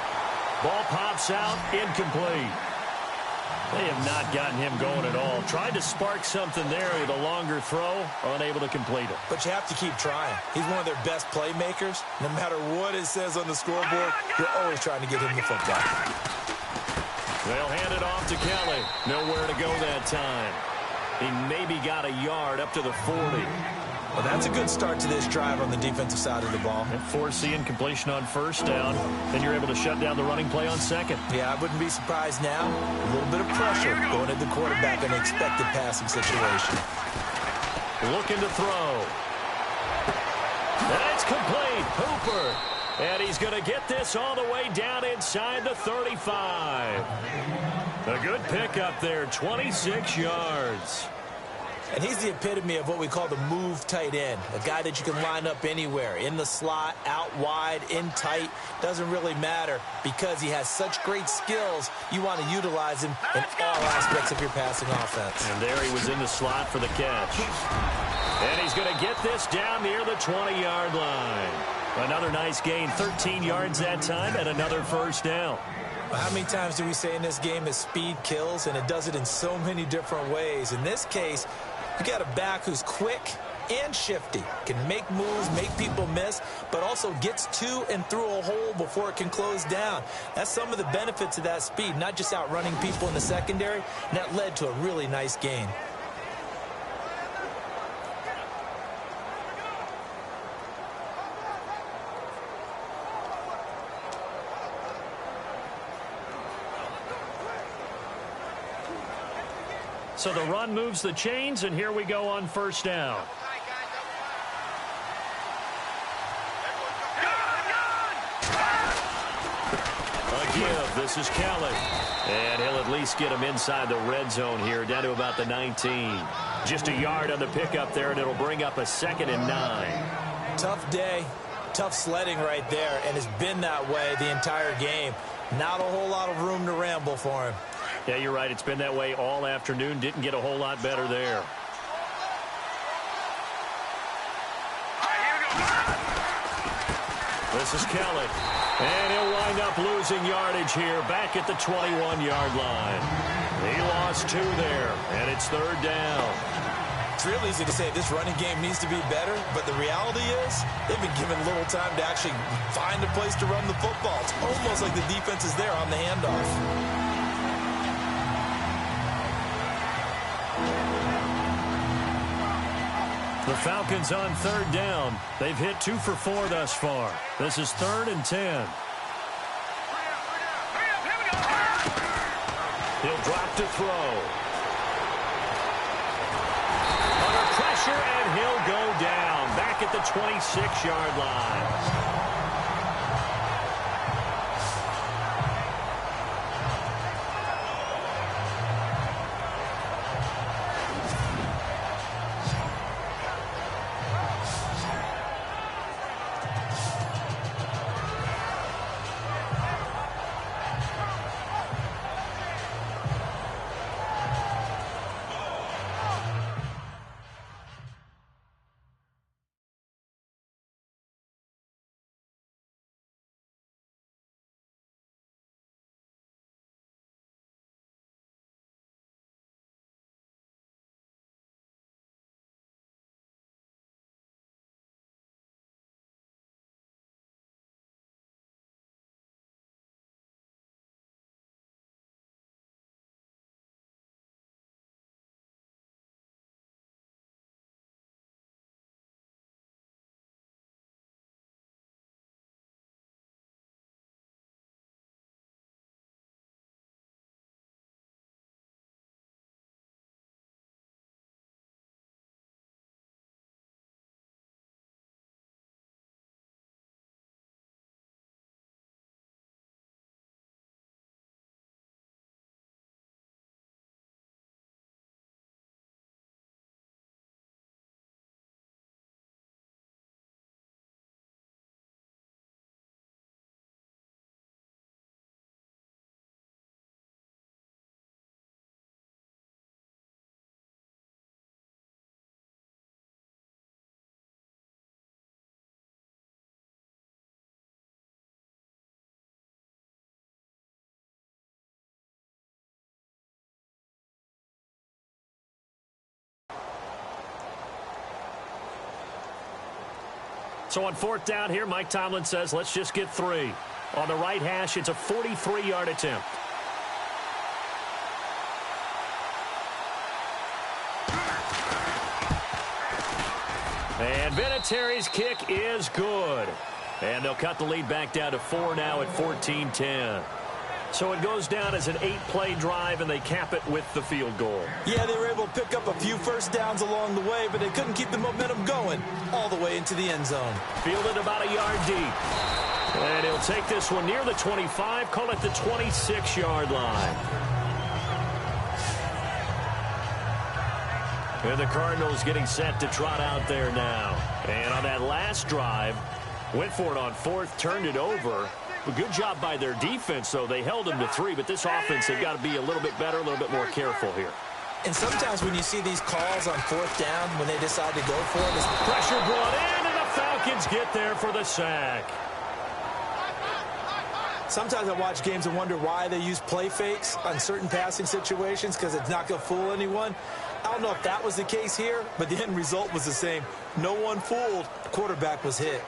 Speaker 2: Ball pops out. Incomplete. They have not gotten him going at all. Tried to spark something there with a longer throw. Unable to complete it.
Speaker 3: But you have to keep trying. He's one of their best playmakers. No matter what it says on the scoreboard, you're always trying to get him the football.
Speaker 2: They'll hand it off to Kelly. Nowhere to go that time. He maybe got a yard up to the 40.
Speaker 3: Well, that's a good start to this drive on the defensive side of the ball.
Speaker 2: And forcing completion on first down. Then you're able to shut down the running play on second.
Speaker 3: Yeah, I wouldn't be surprised now. A little bit of pressure going at the quarterback in an expected passing situation.
Speaker 2: Looking to throw. And it's complete. Hooper. And he's going to get this all the way down inside the 35. A good pickup there, 26 yards.
Speaker 3: And he's the epitome of what we call the move tight end, a guy that you can line up anywhere, in the slot, out wide, in tight. Doesn't really matter because he has such great skills. You want to utilize him in all aspects of your passing offense.
Speaker 2: And there he was in the slot for the catch. And he's going to get this down near the 20-yard line. Another nice gain, 13 yards that time, and another first down.
Speaker 3: How many times do we say in this game that speed kills, and it does it in so many different ways? In this case, you got a back who's quick and shifty, can make moves, make people miss, but also gets to and through a hole before it can close down. That's some of the benefits of that speed, not just outrunning people in the secondary, and that led to a really nice gain.
Speaker 2: So the run moves the chains, and here we go on first down. A give. This is Kelly. And he'll at least get him inside the red zone here, down to about the 19. Just a yard on the pickup there, and it'll bring up a 2nd and 9.
Speaker 3: Tough day, tough sledding right there, and it's been that way the entire game. Not a whole lot of room to ramble for him.
Speaker 2: Yeah, you're right. It's been that way all afternoon. Didn't get a whole lot better there. This is Kelly. And he'll wind up losing yardage here back at the 21-yard line. He lost 2 there, and it's 3rd down.
Speaker 3: It's real easy to say this running game needs to be better, but the reality is they've been given little time to actually find a place to run the football. It's almost like the defense is there on the handoff.
Speaker 2: The Falcons on 3rd down. They've hit 2 for 4 thus far. This is 3rd and 10. He'll drop to throw. Under pressure, and he'll go down back at the 26-yard line. So on 4th down here, Mike Tomlin says, let's just get 3. On the right hash, it's a 43-yard attempt. And Vinatieri's kick is good. And they'll cut the lead back down to 4 now at 14-10. So it goes down as an 8-play drive, and they cap it with the field goal.
Speaker 3: Yeah, they were able to pick up a few first downs along the way, but they couldn't keep the momentum going all the way into the end zone.
Speaker 2: Fielded about a yard deep. And he'll take this one near the 25, call it the 26-yard line. And the Cardinals getting set to trot out there now. And on that last drive, went for it on 4th, turned it over. A good job by their defense, though. They held them to 3, but this offense, they've got to be a little bit better, a little bit more careful here.
Speaker 3: And sometimes when you see these calls on 4th down, when they decide to go for it,
Speaker 2: pressure brought in, and the Falcons get there for the sack.
Speaker 3: Sometimes I watch games and wonder why they use play fakes on certain passing situations, because it's not going to fool anyone. I don't know if that was the case here, but the end result was the same. No one fooled. The quarterback was hit.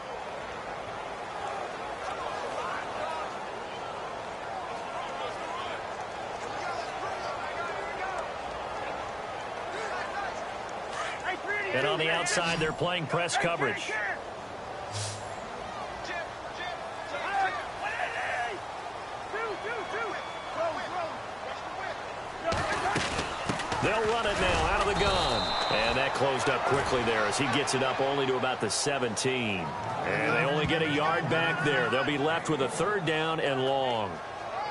Speaker 2: And on the outside, they're playing press coverage. They'll run it now out of the gun. And that closed up quickly there as he gets it up only to about the 17. And they only get a yard back there. They'll be left with a 3rd down and long.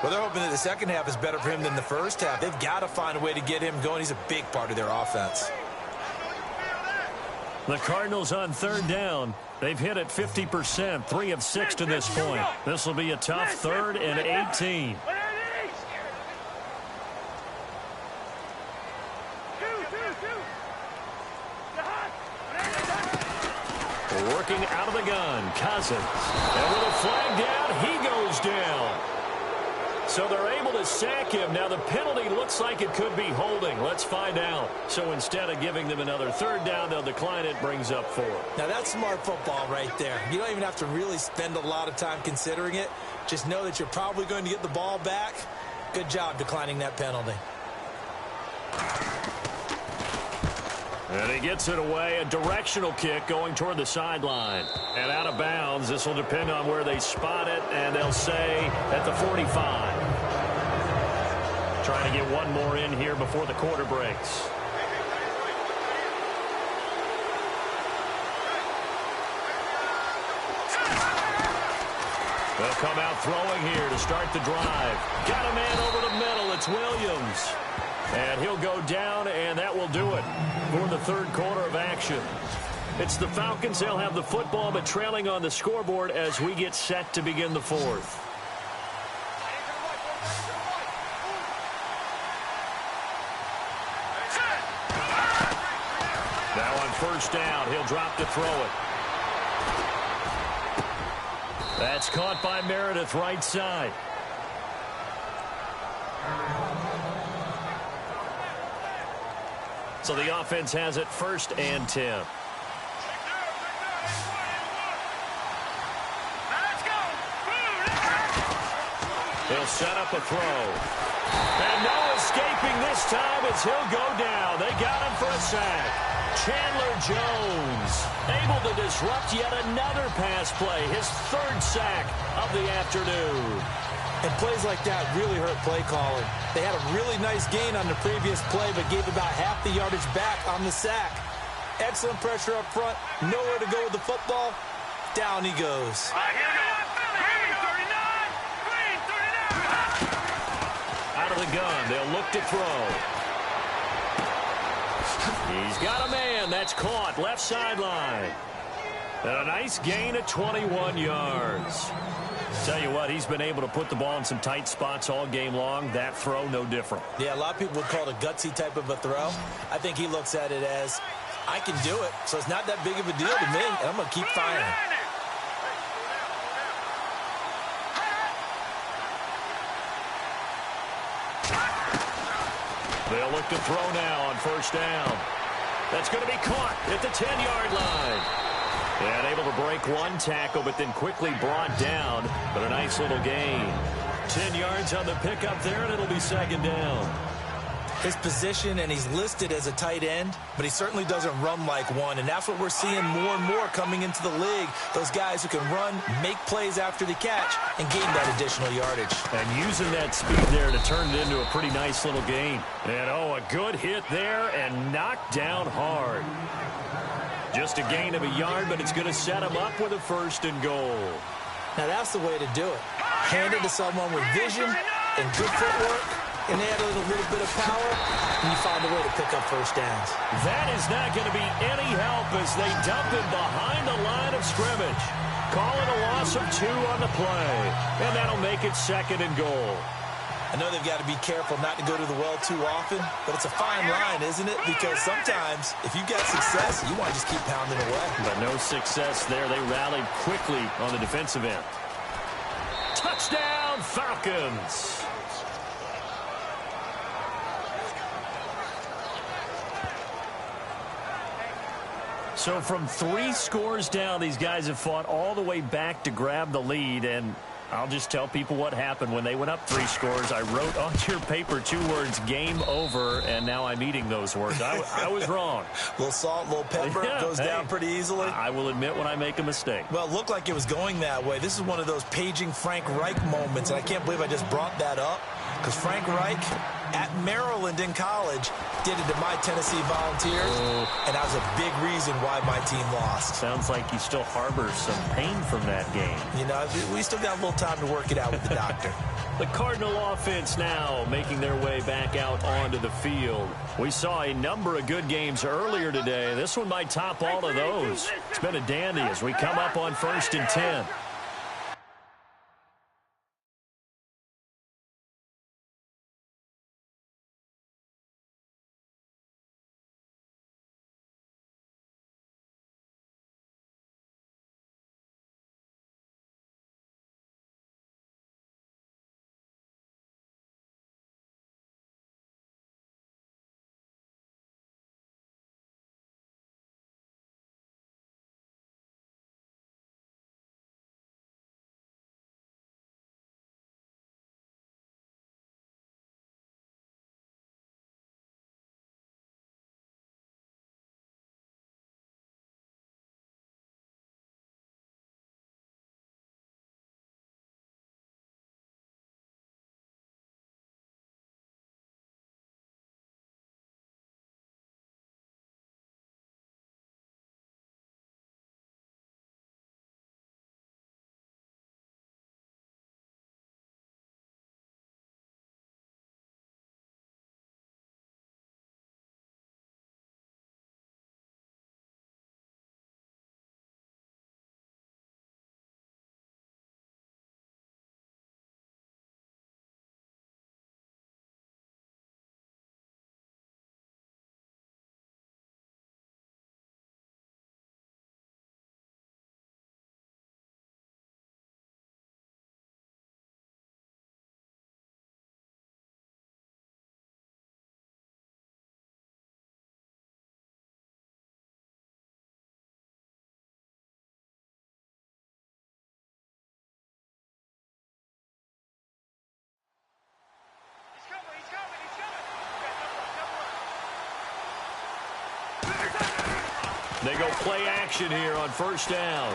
Speaker 3: Well, they're hoping that the second half is better for him than the first half. They've got to find a way to get him going. He's a big part of their offense.
Speaker 2: The Cardinals on 3rd down. They've hit it 50%, 3 of 6 to this point. This will be a tough 3rd and 18. Working out of the gun, Cousins. And with a flag down, he goes down. So they're able to sack him. Now the penalty looks like it could be holding. Let's find out. So instead of giving them another 3rd down, they'll decline it, brings up 4.
Speaker 3: Now that's smart football right there. You don't even have to really spend a lot of time considering it. Just know that you're probably going to get the ball back. Good job declining that penalty.
Speaker 2: And he gets it away. A directional kick going toward the sideline. And out of bounds. This will depend on where they spot it. And they'll say at the 45. Trying to get one more in here before the quarter breaks. They'll come out throwing here to start the drive. Got a man over the middle. It's Williams. And he'll go down, and that will do it for the 3rd quarter of action. It's the Falcons. They'll have the football, but trailing on the scoreboard as we get set to begin the 4th. Now on 1st down, he'll drop to throw it. That's caught by Meredith right side. So the offense has it 1st and 10. He'll set up a throw. And no escaping this time as he'll go down. They got him for a sack. Chandler Jones able to disrupt yet another pass play. His 3rd sack of the afternoon.
Speaker 3: And plays like that really hurt play calling. They had a really nice gain on the previous play, but gave about half the yardage back on the sack. Excellent pressure up front. Nowhere to go with the football. Down he goes.
Speaker 2: Out of the gun. They'll look to throw. He's got a man. That's caught. Left sideline. And a nice gain of 21 yards. Tell you what, he's been able to put the ball in some tight spots all game long. That throw, no different.
Speaker 3: Yeah, a lot of people would call it a gutsy type of a throw. I think he looks at it as, I can do it, so it's not that big of a deal to me, and I'm going to keep firing.
Speaker 2: They'll look to throw now on 1st down. That's going to be caught at the 10-yard line. And able to break one tackle, but then quickly brought down. But a nice little gain. 10 yards on the pickup there, and it'll be second down.
Speaker 3: His position, and he's listed as a tight end, but he certainly doesn't run like one, and that's what we're seeing more and more coming into the league. Those guys who can run, make plays after the catch, and gain that additional yardage.
Speaker 2: And using that speed there to turn it into a pretty nice little gain. And, oh, a good hit there and knocked down hard. Just a gain of a yard, but it's going to set him up with a 1st and goal.
Speaker 3: Now, that's the way to do it. Hand it to someone with vision and good footwork, and add a little bit of power, and you find a way to pick up first downs.
Speaker 2: That is not going to be any help as they dump him behind the line of scrimmage. Call it a loss of 2 on the play, and that'll make it 2nd and goal.
Speaker 3: I know they've got to be careful not to go to the well too often, but it's a fine line, isn't it? Because sometimes, if you've got success, you want to just keep pounding away.
Speaker 2: But no success there. They rallied quickly on the defensive end. Touchdown, Falcons! So from 3 scores down, these guys have fought all the way back to grab the lead, and I'll just tell people what happened when they went up 3 scores. I wrote on your paper 2 words, game over, and now I'm eating those words. I was wrong.
Speaker 3: A little salt, a little pepper, goes down pretty easily.
Speaker 2: I will admit when I make a mistake.
Speaker 3: Well, it looked like it was going that way. This is one of those paging Frank Reich moments, and I can't believe I just brought that up, because Frank Reich at Maryland in college did it to my Tennessee Volunteers, and that was a big reason why my team lost.
Speaker 2: Sounds like you still harbor some pain from that game.
Speaker 3: You know, we still got a little time to work it out with the doctor.
Speaker 2: The Cardinal offense now making their way back out onto the field. We saw a number of good games earlier today. This one might top all of those. It's been a dandy as we come up on 1st and 10. They go play action here on 1st down.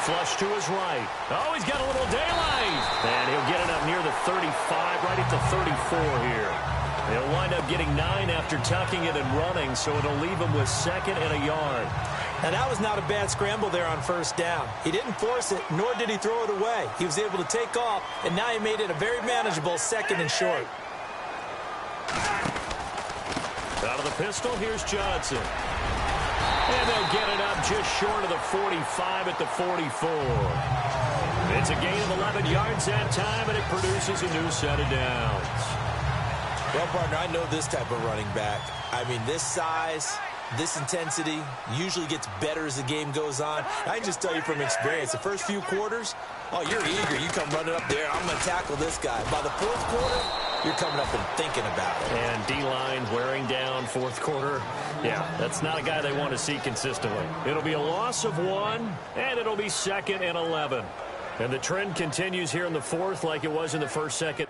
Speaker 2: Flush to his right. Oh, he's got a little daylight. And he'll get it up near the 35, right at the 34 here. He'll wind up getting 9 after tucking it and running, so it'll leave him with 2nd and a yard.
Speaker 3: Now, that was not a bad scramble there on 1st down. He didn't force it, nor did he throw it away. He was able to take off, and now he made it a very manageable 2nd and short.
Speaker 2: Out of the pistol, here's Johnson. And they'll get it up just short of the 45 at the 44. It's a gain of 11 yards that time, and it produces a new set of downs.
Speaker 3: Well, partner, I know this type of running back. I mean, this size, this intensity usually gets better as the game goes on. I can just tell you from experience, the first few quarters, oh, you're eager. You come running up there, I'm going to tackle this guy. By the 4th quarter, you're coming up and thinking about it.
Speaker 2: And D-line wearing down fourth quarter. Yeah, that's not a guy they want to see consistently. It'll be a loss of 1, and it'll be 2nd and 11. And the trend continues here in the fourth like it was in the first, second.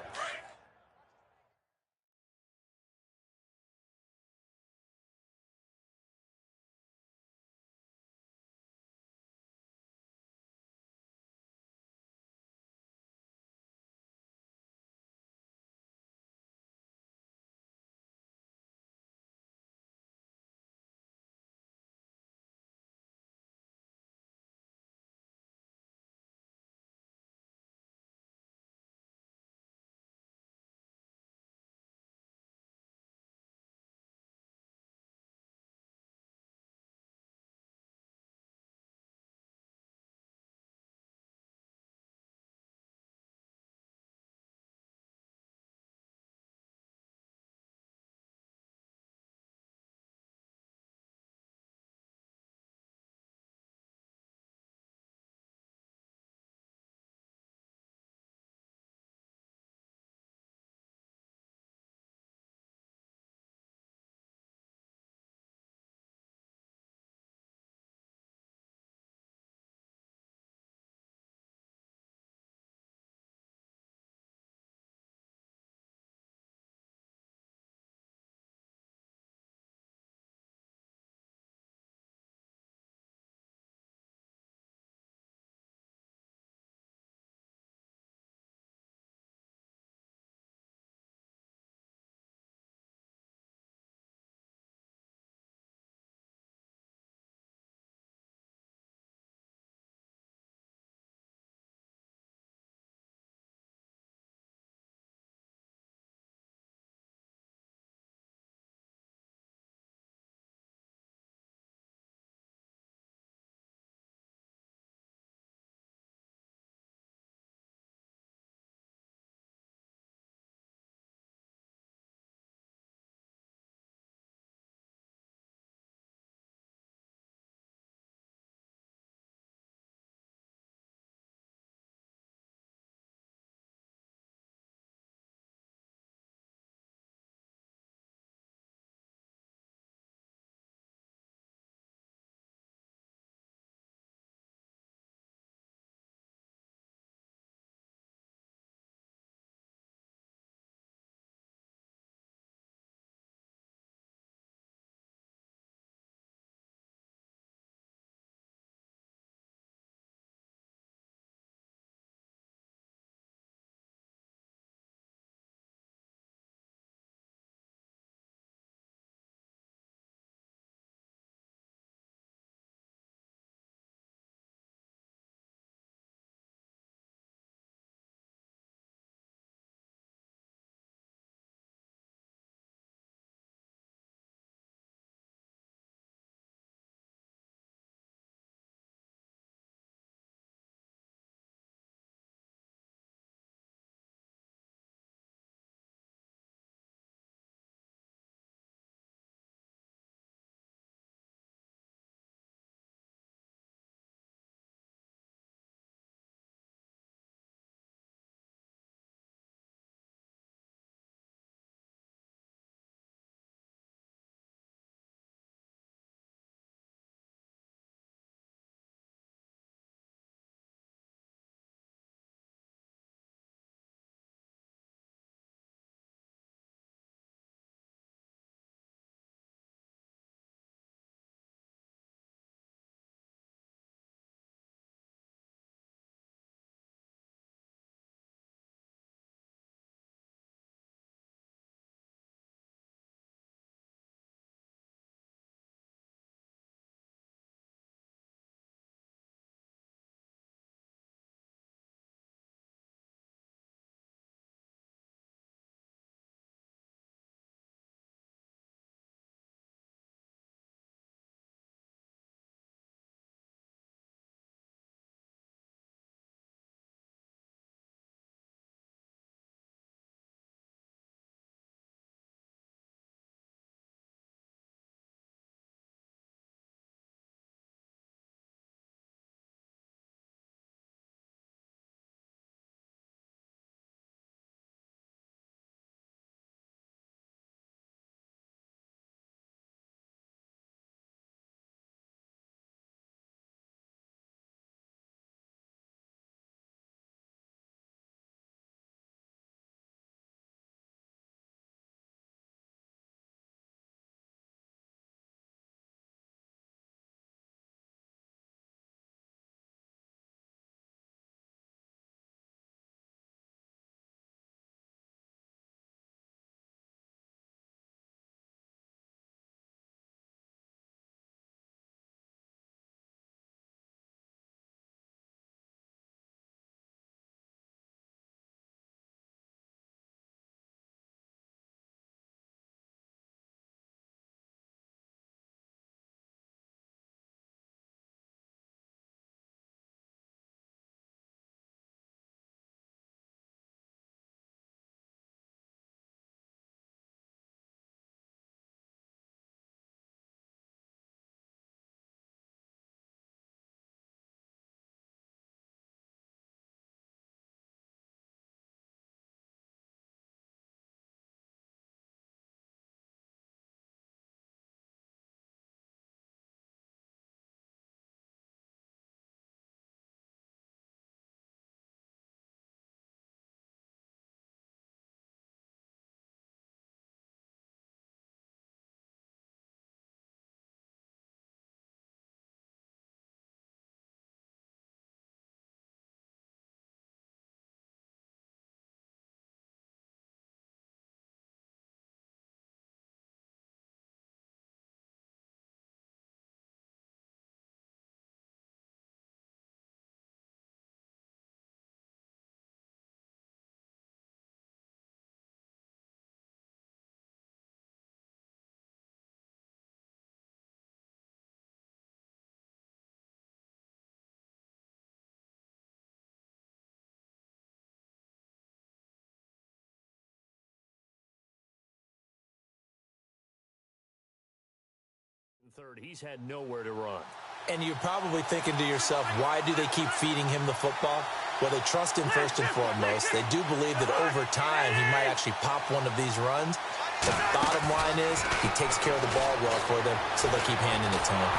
Speaker 2: third. He's had nowhere to run.
Speaker 3: And you're probably thinking to yourself, why do they keep feeding him the football? Well, they trust him first and foremost. They do believe that over time he might actually pop one of these runs. The bottom line is he takes care of the ball well for them, so they'll keep handing it to him.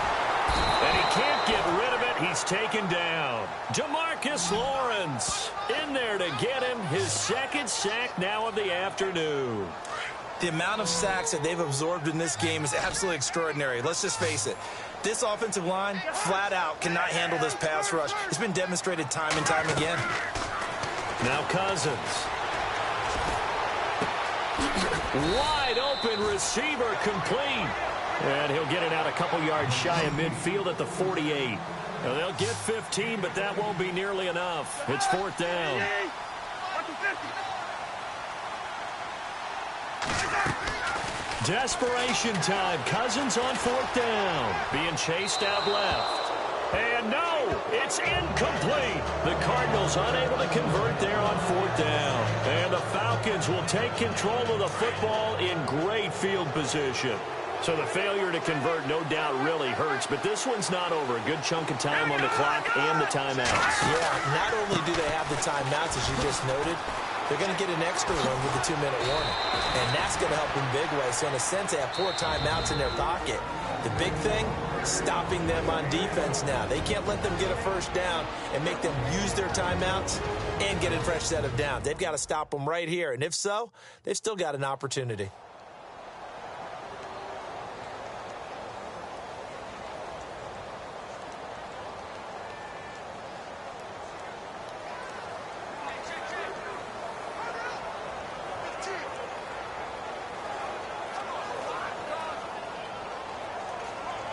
Speaker 2: And he can't get rid of it. He's taken down. DeMarcus Lawrence in there to get him his second sack now of the afternoon.
Speaker 3: The amount of sacks that they've absorbed in this game is absolutely extraordinary. Let's just face it. This offensive line, flat out, cannot handle this pass rush. It's been demonstrated time and time again.
Speaker 2: Now Cousins. Wide open receiver complete. And he'll get it out a couple yards shy of midfield at the 48. Now they'll get 15, but that won't be nearly enough. It's fourth down. Desperation time. Cousins on fourth down. Being chased out left. And no, it's incomplete. The Cardinals unable to convert there on fourth down. And the Falcons will take control of the football in great field position. So the failure to convert no doubt really hurts, but this one's not over. A good chunk of time on the clock and the timeouts.
Speaker 3: Yeah, not only do they have the timeouts, as you just noted, they're going to get an extra one with the 2-minute warning. And that's going to help in big ways. So in a sense, they have 4 timeouts in their pocket. The big thing, stopping them on defense now. They can't let them get a first down and make them use their timeouts and get a fresh set of downs. They've got to stop them right here. And if so, they've still got an opportunity.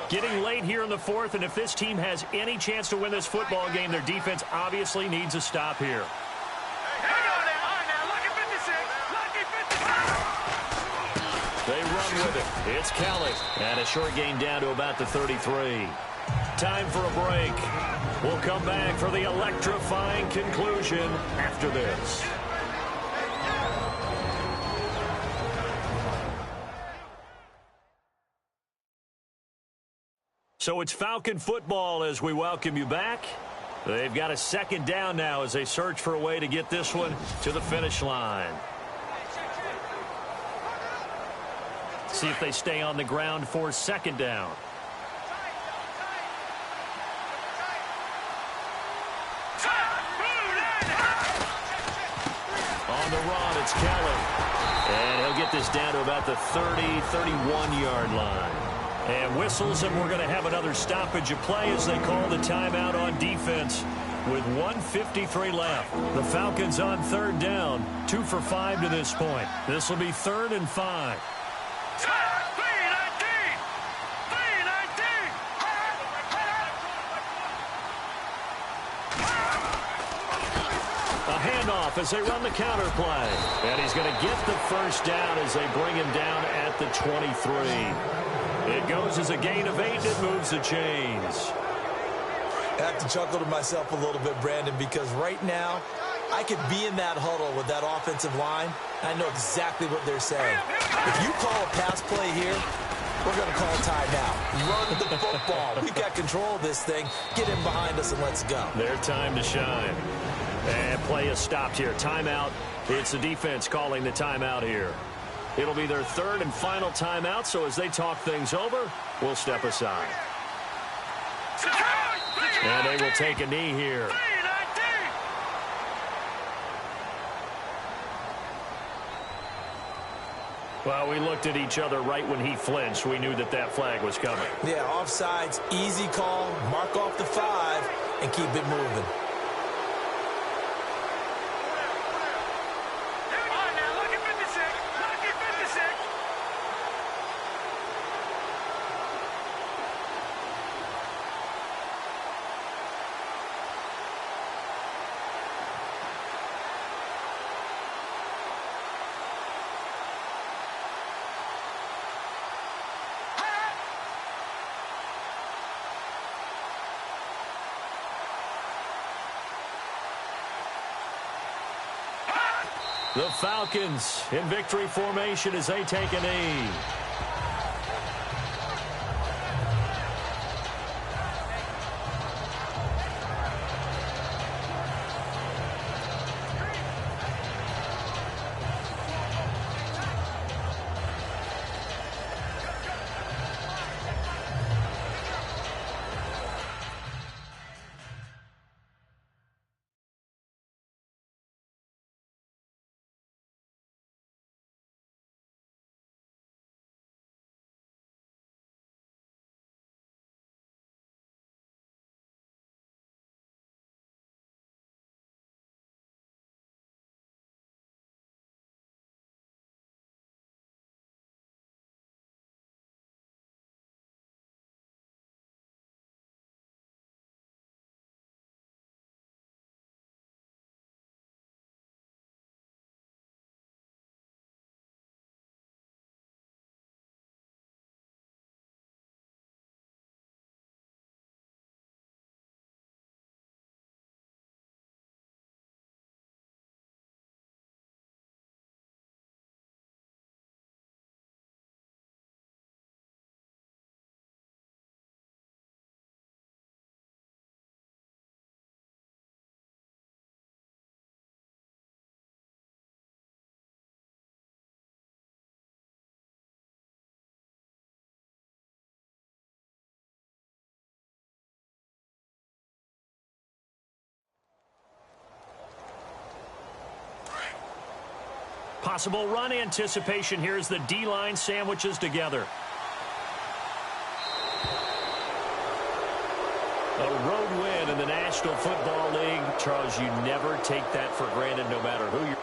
Speaker 2: Getting late here in the fourth, and if this team has any chance to win this football game, their defense obviously needs a stop here. They run with it. It's Kelly. And a short gain down to about the 33. Time for a break. We'll come back for the electrifying conclusion after this. So it's Falcon football as we welcome you back. They've got a second down now as they search for a way to get this one to the finish line. See if they stay on the ground for second down. On the run, it's Kelly. And he'll get this down to about the 30, 31-yard line. And whistles, and we're going to have another stoppage of play as they call the timeout on defense with 1:53 left. The Falcons on third down, 2 for 5 to this point. This will be 3rd and 5. A handoff as they run the counter play. And he's going to get the first down as they bring him down at the 23. It goes as a gain of 8. It moves the chains.
Speaker 3: I have to chuckle to myself a little bit, Brandon, because right now I could be in that huddle with that offensive line. I know exactly what they're saying. If you call a pass play here, we're going to call a timeout. Run the football. We've got control of this thing. Get in behind us and let's go.
Speaker 2: Their time to shine. And play is stopped here. Timeout. It's the defense calling the timeout here. It'll be their 3rd and final timeout, so as they talk things over, we'll step aside. And they will take a knee here. Well, we looked at each other right when he flinched. We knew that that flag was coming.
Speaker 3: Yeah, offsides, easy call, mark off the 5, and keep it moving.
Speaker 2: The Falcons in victory formation as they take a knee. Possible run anticipation here as the D-line sandwiches together. A road win in the National Football League. Charles, you never take that for granted no matter who